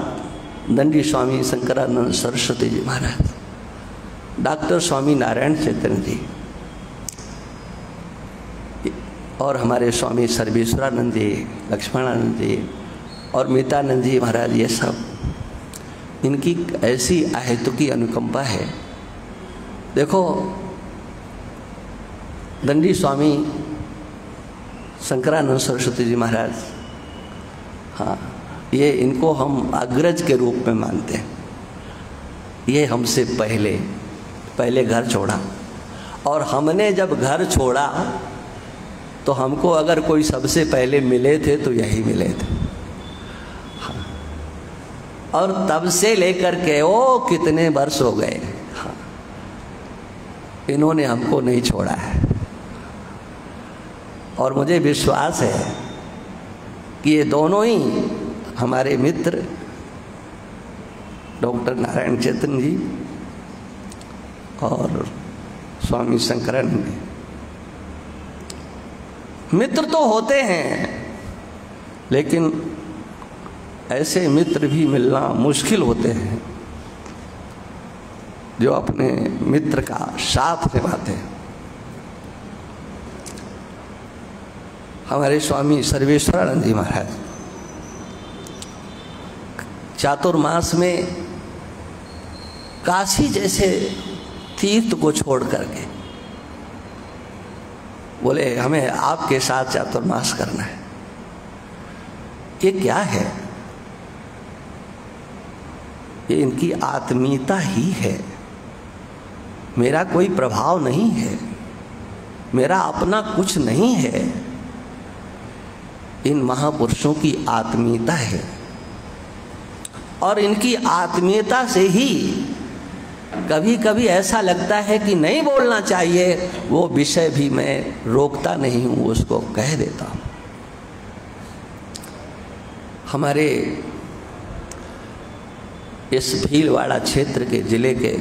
दंडी स्वामी शंकरानंद सरस्वती जी महाराज, डॉक्टर स्वामी नारायण चैतन्य जी और हमारे स्वामी सर्वेश्वरानंद जी, लक्ष्मणानंद जी और मितानंद जी महाराज, ये सब इनकी ऐसी अहेतुकी अनुकंपा है। देखो, दंडी स्वामी शंकरानंद सरस्वती जी महाराज, हाँ, ये इनको हम अग्रज के रूप में मानते हैं। ये हमसे पहले घर छोड़ा, और हमने जब घर छोड़ा तो हमको अगर कोई सबसे पहले मिले थे तो यही मिले थे। हाँ। और तब से लेकर के ओ कितने वर्ष हो गए, हाँ, इन्होंने हमको नहीं छोड़ा है। और मुझे विश्वास है कि ये दोनों ही हमारे मित्र डॉक्टर नारायण चैतन्य जी और स्वामी शंकरानंद जी, मित्र तो होते हैं लेकिन ऐसे मित्र भी मिलना मुश्किल होते हैं जो अपने मित्र का साथ निभाते हैं। हमारे स्वामी सर्वेश्वरानंद जी महाराज चातुर्मास में काशी जैसे तीर्थ को छोड़ करके बोले हमें आपके साथ चातुर्मास करना है। ये क्या है? ये इनकी आत्मीयता ही है। मेरा कोई प्रभाव नहीं है, मेरा अपना कुछ नहीं है। इन महापुरुषों की आत्मीयता है, और इनकी आत्मीयता से ही कभी कभी ऐसा लगता है कि नहीं बोलना चाहिए, वो विषय भी मैं रोकता नहीं हूँ, उसको कह देता हूँ। हमारे इस भीलवाड़ा क्षेत्र के जिले के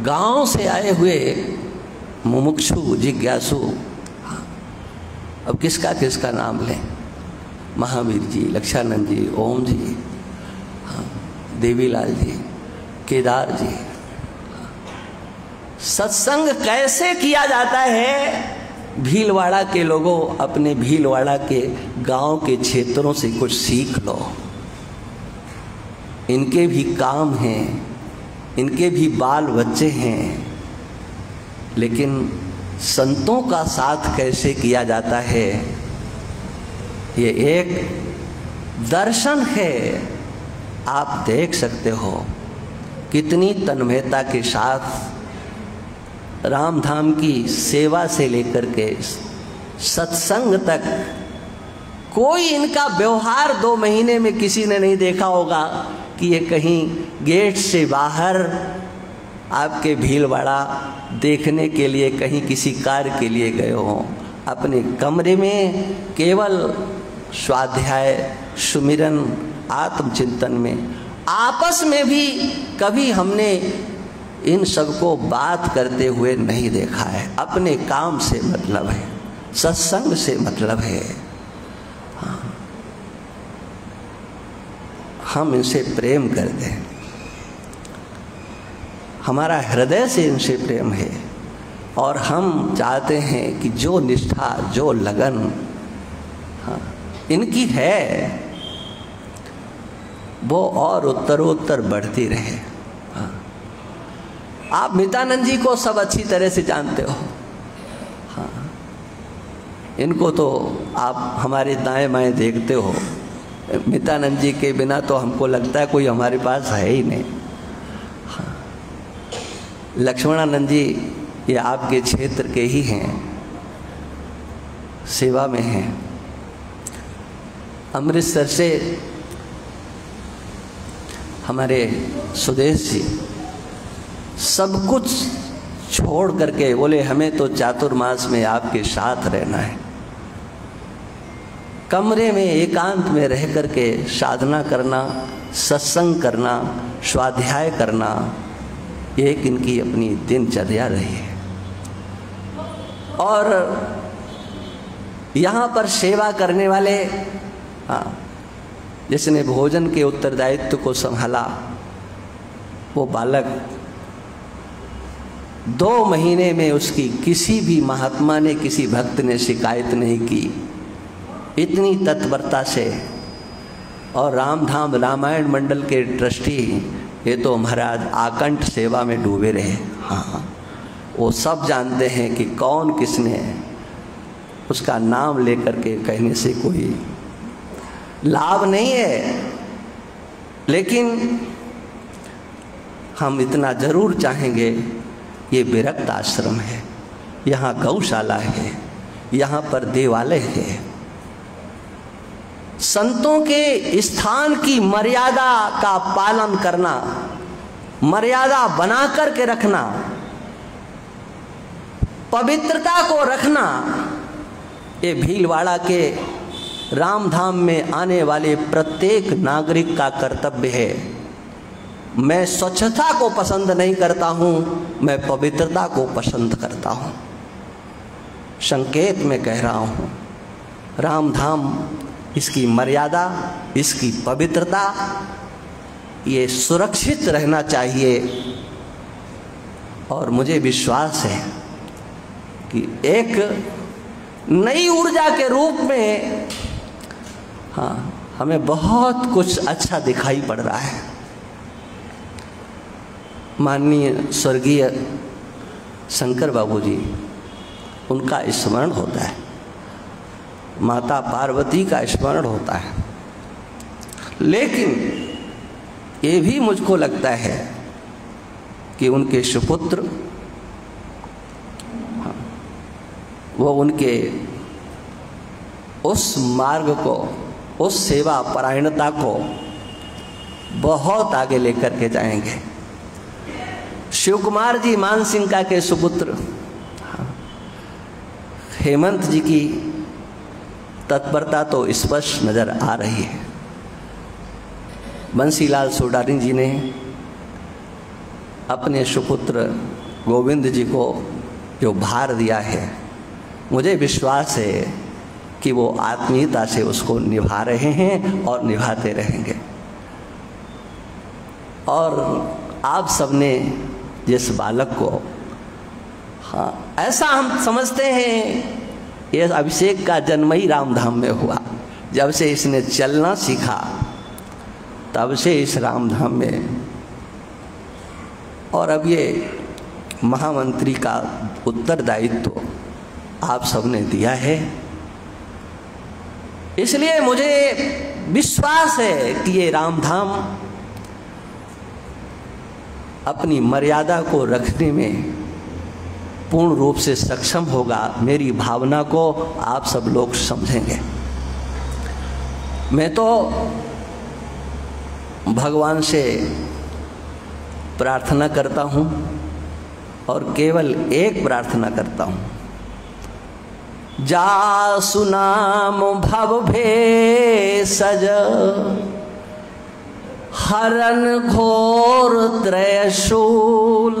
गांव से आए हुए मुमुक्षु जिज्ञासु, अब किसका नाम लें, महावीर जी, लक्षानंद जी, ओम जी, देवीलाल जी, केदार जी, सत्संग कैसे किया जाता है। भीलवाड़ा के लोगों, अपने भीलवाड़ा के गांव के क्षेत्रों से कुछ सीख लो। इनके भी काम हैं, इनके भी बाल बच्चे हैं, लेकिन संतों का साथ कैसे किया जाता है, ये एक दर्शन है। आप देख सकते हो कितनी तन्मयता के साथ राम धाम की सेवा से लेकर के सत्संग तक कोई इनका व्यवहार 2 महीने में किसी ने नहीं देखा होगा कि ये कहीं गेट से बाहर आपके भीलवाड़ा देखने के लिए कहीं किसी कार्य के लिए गए हों। अपने कमरे में केवल स्वाध्याय, सुमिरन, आत्मचिंतन में, आपस में भी कभी हमने इन सबको बात करते हुए नहीं देखा है। अपने काम से मतलब है, सत्संग से मतलब है। हाँ। हम इनसे प्रेम करते हैं, हमारा हृदय से इनसे प्रेम है, और हम चाहते हैं कि जो निष्ठा, जो लगन, हाँ, इनकी है वो और उत्तरोत्तर बढ़ती रहे। हाँ। आप मितानंद जी को सब अच्छी तरह से जानते हो। हाँ। इनको तो आप हमारे दाएं बाएं देखते हो। मितानंद जी के बिना तो हमको लगता है कोई हमारे पास है ही नहीं। हाँ। लक्ष्मणानंद जी ये आपके क्षेत्र के ही हैं, सेवा में हैं। अमृतसर से हमारे सुदेश जी सब कुछ छोड़ करके बोले हमें तो चातुर्मास में आपके साथ रहना है। कमरे में एकांत में रह करके साधना करना, सत्संग करना, स्वाध्याय करना, एक इनकी अपनी दिनचर्या रही है। और यहाँ पर सेवा करने वाले, हाँ, जिसने भोजन के उत्तरदायित्व को संभाला, वो बालक 2 महीने में उसकी किसी भी महात्मा ने, किसी भक्त ने शिकायत नहीं की, इतनी तत्परता से। और रामधाम रामायण मंडल के ट्रस्टी ये तो महाराज आकंठ सेवा में डूबे रहे। हाँ, वो सब जानते हैं कि कौन किसने, उसका नाम लेकर के कहने से कोई लाभ नहीं है, लेकिन हम इतना जरूर चाहेंगे, ये विरक्त आश्रम है, यहाँ गौशाला है, यहाँ पर देवालय है। संतों के स्थान की मर्यादा का पालन करना, मर्यादा बना करके रखना, पवित्रता को रखना, ये भीलवाड़ा के रामधाम में आने वाले प्रत्येक नागरिक का कर्तव्य है। मैं स्वच्छता को पसंद नहीं करता हूँ, मैं पवित्रता को पसंद करता हूँ। संकेत में कह रहा हूँ, रामधाम, इसकी मर्यादा, इसकी पवित्रता, ये सुरक्षित रहना चाहिए। और मुझे विश्वास है कि एक नई ऊर्जा के रूप में हमें बहुत कुछ अच्छा दिखाई पड़ रहा है। माननीय स्वर्गीय शंकर बाबू जी, उनका स्मरण होता है, माता पार्वती का स्मरण होता है, लेकिन ये भी मुझको लगता है कि उनके सुपुत्र, वो उनके उस मार्ग को, उस सेवा परायणता को बहुत आगे लेकर के जाएंगे। शिव कुमार जी मानसिंह के सुपुत्र हेमंत जी की तत्परता तो स्पष्ट नजर आ रही है। बंसीलाल सोडानी जी ने अपने सुपुत्र गोविंद जी को जो भार दिया है, मुझे विश्वास है कि वो आत्मीयता से उसको निभा रहे हैं और निभाते रहेंगे। और आप सबने जिस बालक को, ऐसा हम समझते हैं, ये अभिषेक का जन्म ही रामधाम में हुआ। जब से इसने चलना सीखा, तब से इस रामधाम में, और अब ये महामंत्री का उत्तरदायित्व आप सबने दिया है। इसलिए मुझे विश्वास है कि ये रामधाम अपनी मर्यादा को रखने में पूर्ण रूप से सक्षम होगा। मेरी भावना को आप सब लोग समझेंगे। मैं तो भगवान से प्रार्थना करता हूँ, और केवल एक प्रार्थना करता हूँ, जासु नाम भव भेषज हरन घोर त्रयशूल,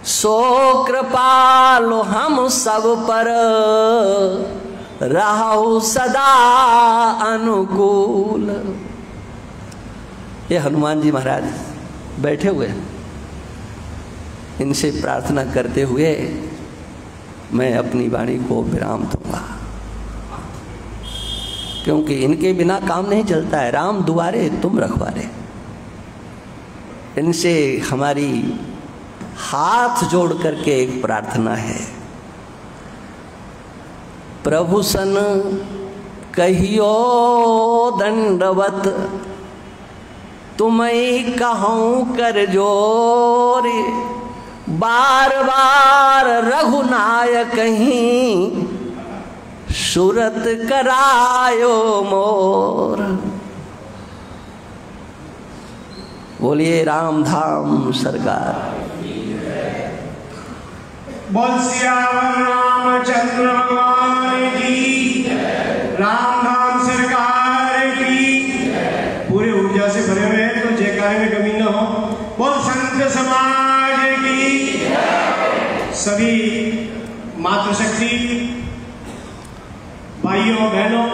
सो कृपालु हम सब पर रहु सदा अनुकूल। ये हनुमान जी महाराज बैठे हुए हैं, इनसे प्रार्थना करते हुए मैं अपनी वाणी को विराम दूंगा, क्योंकि इनके बिना काम नहीं चलता है। राम दुआरे तुम रखवारे। इनसे हमारी हाथ जोड़ करके एक प्रार्थना है, प्रभु सन कहियो दंडवत, तुम्हें कहूँ कर जोर, बार बार रघुनायक ही सुरत करायो मोर। बोलिए रामधाम सरकार। बोल सियावर रामचंद्र भगवान की, रामधाम सरकार की। पूरे ऊर्जा से भरे हुए हैं तो जयकारे में कमी न हो। बोल संत समाज की, सभी मातृशक्ति भाइयों बहनों,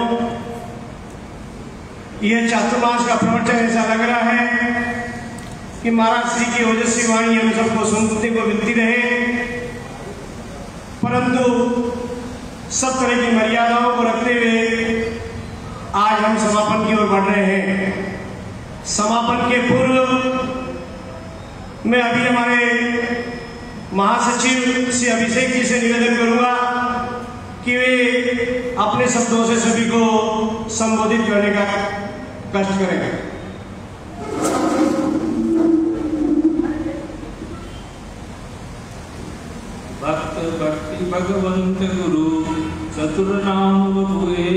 यह चातुर्मास का प्रवचन ऐसा लग रहा है कि महाराज श्री की ओजस्वी वाणी हम सबको सुनने को मिलती रहे, परंतु सब तरह की मर्यादाओं को रखते हुए आज हम समापन की ओर बढ़ रहे हैं। समापन के पूर्व मैं अभी हमारे महासचिव श्री अभिषेक जी से निवेदन करूंगा कि वे अपने शब्दों से सभी को संबोधित करने का कष्ट करें। भक्त भक्ति भगवंत गुरु चतुर नाम बबुए,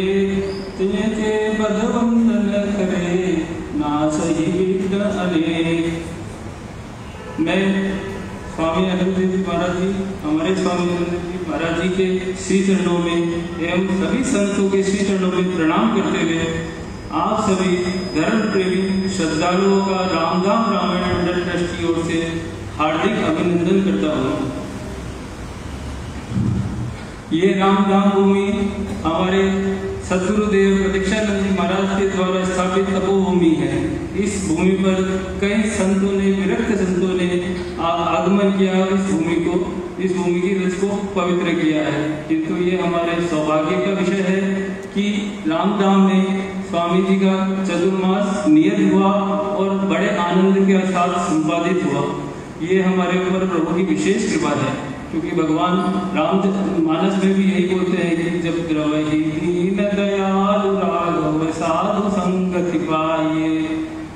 तेजे बदवंत न करे ना सही विघ्न अनेक। मैं स्वामी अरविंद जी महाराज जी, हमारे स्वामी अरविंद जी महाराज जी के श्री चरणों में एवं सभी संतों के श्री चरणों में प्रणाम करते हुए आप सभी धर्म प्रेमी श्रद्धालुओं का रामधाम रामायण मंडल ट्रस्ट की ओर से हार्दिक अभिनंदन करता हूँ। ये रामधाम भूमि हमारे सद्गुरुदेव प्रतीक्षानंद जी महाराज के द्वारा स्थापित तपोभूमि है। इस भूमि पर कई संतों ने, विरक्त संतों ने आगमन किया, इस भूमि की रज को पवित्र किया है। किंतु ये हमारे सौभाग्य का विषय है कि रामधाम में स्वामी जी का चतुर्मास नियत हुआ और बड़े आनंद के साथ संपादित हुआ। ये हमारे ऊपर प्रभु की विशेष कृपा है, क्योंकि भगवान राम मानस में भी यही बोलते हैं कि जब द्रवहि दीन दयालु राघव साधु संगति पाइए।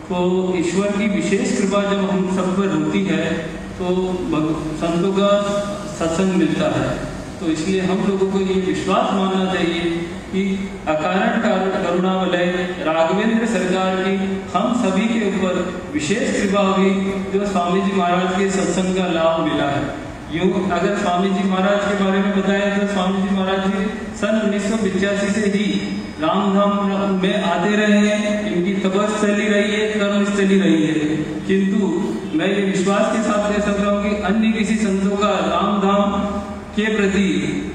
तो ईश्वर की विशेष कृपा जब हम सब पर होती है तो संतों का सत्संग मिलता है। तो इसलिए हम लोगों को ये विश्वास मानना चाहिए कि अकारण करुणावलय राघवेंद्र सरकार की हम सभी के ऊपर विशेष कृपा हुई, जो स्वामी जी महाराज के सत्संग का लाभ मिला है। यूँ अगर स्वामी जी महाराज के बारे में बताया तो स्वामी जी महाराज जी सन 1985 से ही रामधाम में आते रहे हैं। इनकी तपस्थली रही है, कर्मस्थली रही है। किंतु मैं ये विश्वास के साथ कह सकता हूँ कि अन्य किसी संतों का रामधाम के प्रति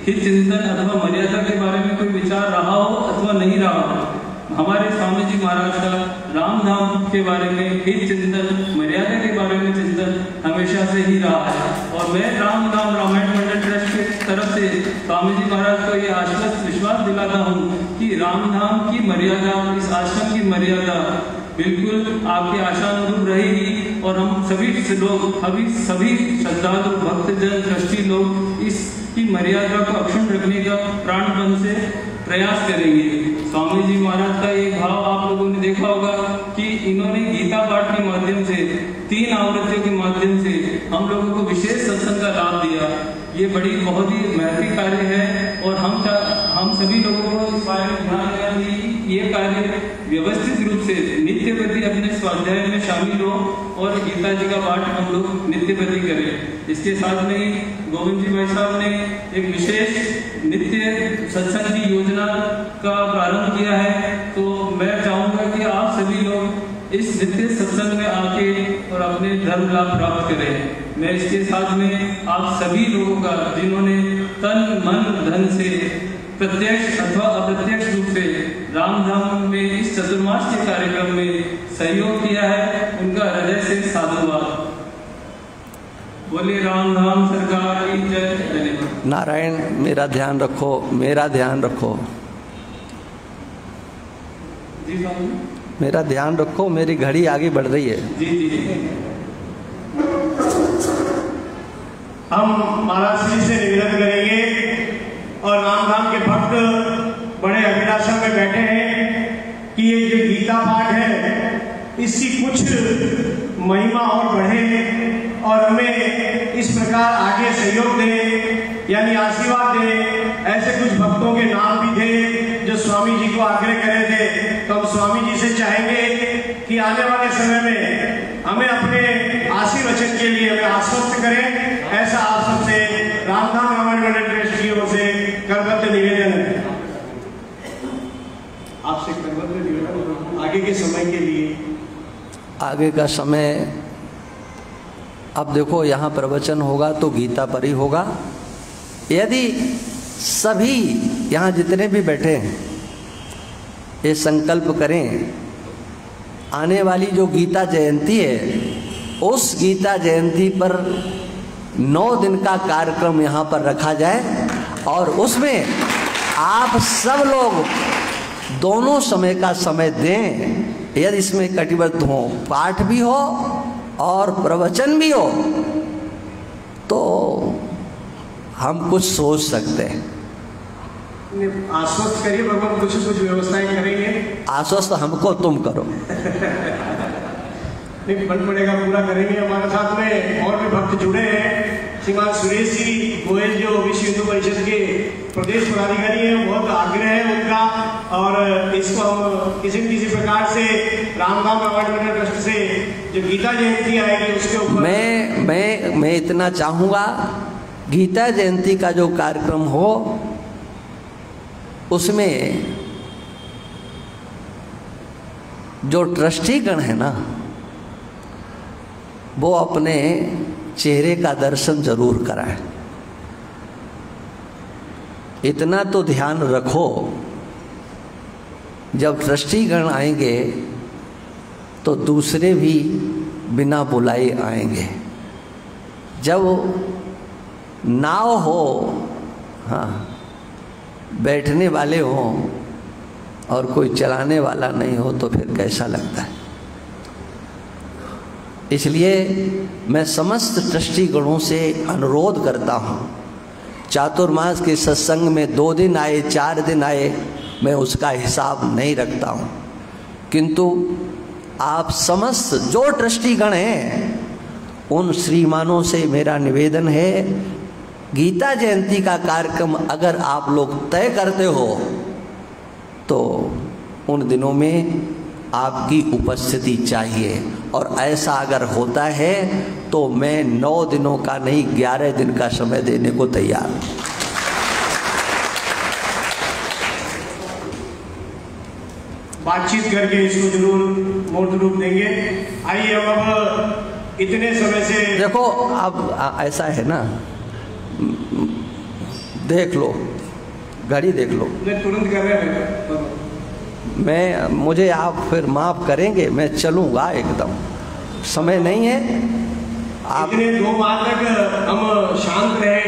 हित चिंतन अथवा मर्यादा के बारे में कोई विचार रहा हो अथवा नहीं रहा हो, हमारे स्वामी जी महाराज का रामधाम के बारे में हित चिंतन, मर्यादा के बारे में चिंतन हमेशा से ही रहा है। और मैं रामधाम रामायण मंडल ट्रस्ट की तरफ से स्वामी जी महाराज को ये आश्वस्त विश्वास दिलाता हूँ कि रामधाम की मर्यादा, इस आश्रम की मर्यादा बिल्कुल आपकी आशानुरूप रहेगी। और हम सभी लोग, अभी सभी श्रद्धालु भक्तजन ट्रस्टी लोग इसकी मर्यादा को अक्षुण्ण रखने का प्राणपण से प्रयास करेंगे। स्वामी जी महाराज का ये भाव आप लोगों ने देखा होगा कि इन्होंने गीता पाठ के माध्यम से 3 आवृत्तियों के माध्यम से हम लोगों को विशेष सत्संग का लाभ दिया। ये बड़ी बहुत ही महत्वपूर्ण कार्य है और हम सभी लोगों को इस बारे में ध्यान देना चाहिए। ये कार्य व्यवस्थित रूप से नित्य प्रति अपने स्वाध्याय में शामिल हो और गीता जी का पाठ हम लोग नित्य प्रति करें। इसके साथ में ही गोविंद जी भाई साहब ने एक विशेष नित्य सत्संग की योजना का प्रारंभ किया है। तो मैं चाहूंगा कि आप सभी लोग इस नित्य सत्संग में आके और अपने धर्म लाभ प्राप्त करें। मैं इसके साथ में आप सभी लोगों का, जिन्होंने तन मन धन से प्रत्यक्ष अथवा अप्रत्यक्ष रूप से रामधाम में इस चतुर्मास के कार्यक्रम में सहयोग किया है, उनका हृदय से साधुवाद। बोले रामधाम सरकार की जय। धन्यवाद। नारायण, मेरा ध्यान रखो, मेरा ध्यान रखो, जी स्वामी, मेरा ध्यान रखो, मेरी घड़ी आगे बढ़ रही है। जी जी। हम महाराज श्री से निवेदन करेंगे और रामधाम के भक्त बड़े अभिलाषा में बैठे हैं कि ये जो गीता पाठ है इसकी कुछ महिमा और बढ़े और हमें इस प्रकार आगे सहयोग दे, यानी आशीर्वाद दे। ऐसे कुछ भक्तों के नाम भी थे जो स्वामी जी को आग्रह करे थे। तो हम स्वामी जी से चाहेंगे कि आने वाले समय में हमें अपने आशीर्वचन के लिए हमें आश्वस्त करें। ऐसा आप सबसे रामधाम रामायण मंडल ट्रस्ट की ओर से करबद्ध निवेदन है। आपसे करबद्ध निवेदन आगे के समय के लिए। आगे का समय, अब देखो यहाँ प्रवचन होगा तो गीता पर ही होगा। यदि सभी यहाँ जितने भी बैठे हैं ये संकल्प करें, आने वाली जो गीता जयंती है उस गीता जयंती पर 9 दिन का कार्यक्रम यहाँ पर रखा जाए और उसमें आप सब लोग दोनों समय का समय दें। यदि इसमें कटिबद्ध हो, पाठ भी हो और प्रवचन भी हो, तो हम कुछ सोच सकते हैं। आश्वस्त करिए, भगवान कुछ व्यवस्थाएं करेंगे। आश्वस्त हमको तुम करो। नहीं, बन पड़ेगा, पूरा करेंगे। हमारे साथ में और भी भक्त जुड़े हैं। श्रीमान सुरेश जी गोयल जो विश्व हिंदू परिषद के प्रदेश पदाधिकारी हैं, बहुत आग्रह है उनका, और इसको हम किसी न किसी प्रकार से रामधाम रामायण मंडल ट्रस्ट से जो गीता जयंती आएगी उसके ऊपर मैं इतना चाहूँगा, गीता जयंती का जो कार्यक्रम हो उसमें जो ट्रस्टीगण है ना, वो अपने चेहरे का दर्शन जरूर कराएं। इतना तो ध्यान रखो, जब ट्रस्टीगण आएंगे तो दूसरे भी बिना बुलाए आएंगे। जब नाव हो, हाँ, बैठने वाले हों और कोई चलाने वाला नहीं हो तो फिर कैसा लगता है। इसलिए मैं समस्त ट्रस्टीगणों से अनुरोध करता हूँ, चातुर्मास के सत्संग में 2 दिन आए 4 दिन आए, मैं उसका हिसाब नहीं रखता हूँ, किंतु आप समस्त जो ट्रस्टीगण हैं उन श्रीमानों से मेरा निवेदन है, गीता जयंती का कार्यक्रम अगर आप लोग तय करते हो तो उन दिनों में आपकी उपस्थिति चाहिए, और ऐसा अगर होता है तो मैं 9 दिनों का नहीं 11 दिन का समय देने को तैयार हूँ। बातचीत करके इसको जरूर मूर्त रूप देंगे। आइए अब इतने समय से देखो, अब ऐसा है ना, देख लो, घड़ी देख लो, तुरंत कर रहे हैं। मुझे आप फिर माफ करेंगे, मैं चलूँगा एकदम, समय नहीं है। आप इतने 2 माह तक हम शांत रहे,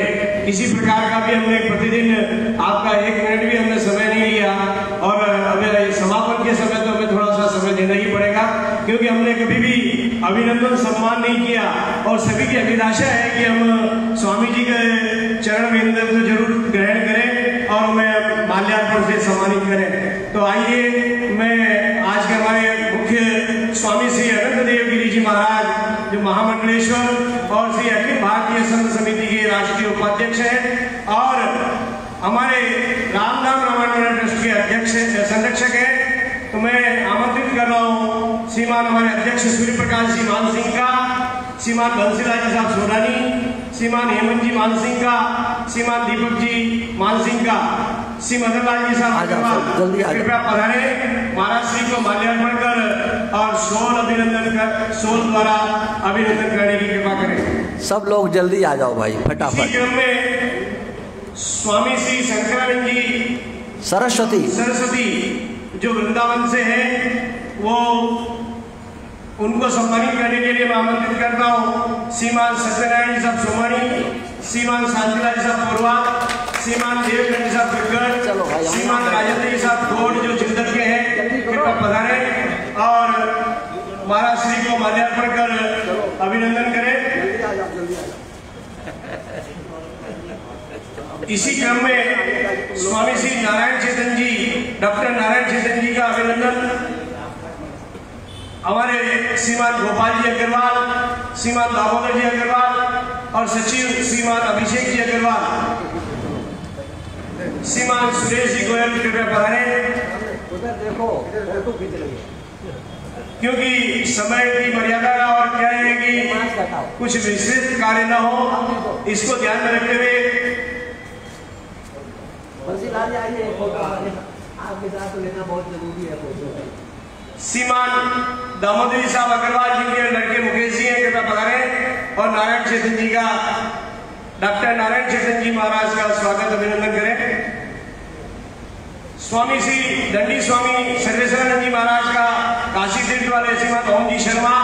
किसी प्रकार का भी हमने प्रतिदिन आपका 1 मिनट भी हमने समय नहीं लिया, और अब समापन के समय तो हमें थोड़ा सा समय देना ही पड़ेगा, क्योंकि हमने कभी भी अभिनंदन सम्मान नहीं किया, और सभी की अभिलाषा है कि हम स्वामी जी के चरण विंद को जरूर ग्रहण करें और हमें माल्यार्पण से सम्मानित करें। तो आइए, मैं आज के हमारे मुख्य स्वामी श्री अनंत देव गिरी जी महाराज जो महामंडलेश्वर और श्री अखिल भारतीय संत समिति के राष्ट्रीय उपाध्यक्ष हैं और हमारे रामधाम रामायण मंडल ट्रस्ट के अध्यक्ष संरक्षक हैं, तो मैं आमंत्रित कर रहा हूँ श्रीमान हमारे अध्यक्ष सूर्य प्रकाश जी मान सिंह का, श्रीमान बंसीलाल जी साहब सोडानी, श्रीमान हेमंत जी मान सिंह का, श्रीमान दीपक जी मान सिंह का, श्री मदन लाल जी साहब कृपया पधारे, महाराज श्री को माल्यार्पण कर और सोल द्वारा अभिनंदन करने की कृपा करें। सब लोग जल्दी आ जाओ भाई, फटाफट। इसी क्रम में स्वामी श्री शंकरानंद जी सरस्वती जो वृंदावन से हैं, वो उनको सम्मानित करने के लिए मैं आमंत्रित करता हूँ श्रीमान सत्यनारायण जी साहब सोमानी, श्रीमान शांतिलाल जी साहब पोरवा, श्रीमान देवचंद जी साहब बिगड़, श्रीमान राजेंद्र जी साहब गोड जो चिंतक के हैं, कृपया पधारे और महाराज श्री को माल्यार्पण कर अभिनंदन करें। इसी क्रम में स्वामी श्री नारायण चेतन जी, डॉक्टर नारायण चेतन जी का अभिनंदन हमारे श्रीमान गोपाल जी अग्रवाल, श्रीमान दामोदर जी अग्रवाल और सचिव श्रीमान अभिषेक जी अग्रवाल, श्रीमान सुरेश जी गोयल कृपया पधारें। क्योंकि समय की मर्यादा और क्या है कि कुछ विस्तृत कार्य न हो, इसको ध्यान में रखते हुए आपके साथ लेना बहुत जरूरी है। श्रीमान दामोदर जी साहब अग्रवाल जी के लड़के मुकेश जी हैं, कृपया पधारें और नारायण चेतन जी का, डॉक्टर नारायण चेतन जी महाराज का स्वागत अभिनंदन करें। स्वामी श्री दंडी स्वामी सर्वेश्वरानंद जी महाराज का काशी तीर्थ वाले श्रीमान ओम जी शर्मा,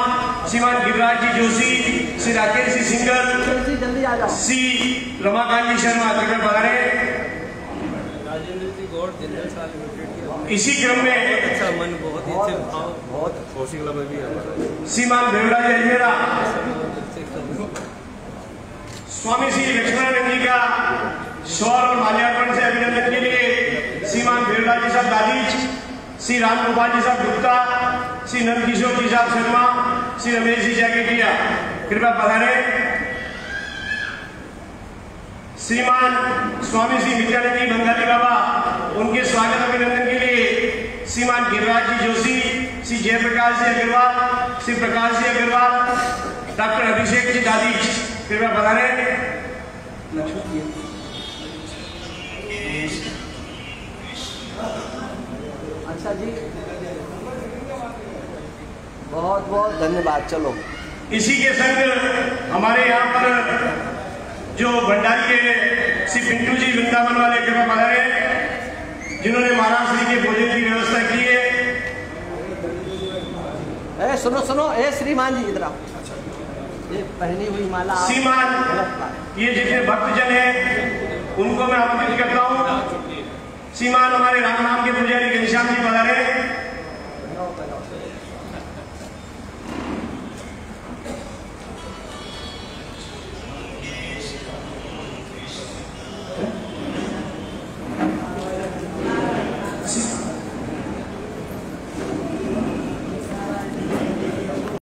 श्रीमान गिरिराज जी जोशी, श्री राकेश जी सिंगर, श्री रमाकांत जी शर्मा कृपया पधारें। इसी क्रम में अच्छा मन बहुत ही अच्छे भाव बहुत कौशिक में भी श्रीमान देवराज अजमेरा, स्वामी श्री लक्ष्मणानंद जी का शौर और माल्यार्पण से अभिनंदन के लिए गिरिराज जी साहब दादीज, श्री राम गोपाल जी साहब गुप्ता, श्री नंद किशोर जी साहब शर्मा, श्री रमेश जी जैकेटिया, कृपया पधारे। श्रीमान स्वामी श्री नित्यानंद जी बंगाली बाबा, उनके स्वागत अभिनंदन के लिए श्रीमान गिरिराज जी जोशी, श्री जयप्रकाश जी अग्रवाल, श्री प्रकाश जी अग्रवाल, डॉक्टर अभिषेक जी दादीज, कृपया पधारे। अच्छा जी, बहुत बहुत धन्यवाद। चलो, इसी के संग हमारे यहाँ पर जो भंडारी के श्री पिंटू जी वृंदावन वाले कृपया पधारे, जिन्होंने महाराज श्री के भोजन की व्यवस्था की है। सुनो सुनो, श्रीमान जी इधर आओ। ये पहनी हुई माला श्रीमान, ये जितने भक्तजन हैं उनको मैं आमंत्रित करता हूँ। श्रीमान हमारे राम नाम के पुजारी घनश्याम जी पधारे।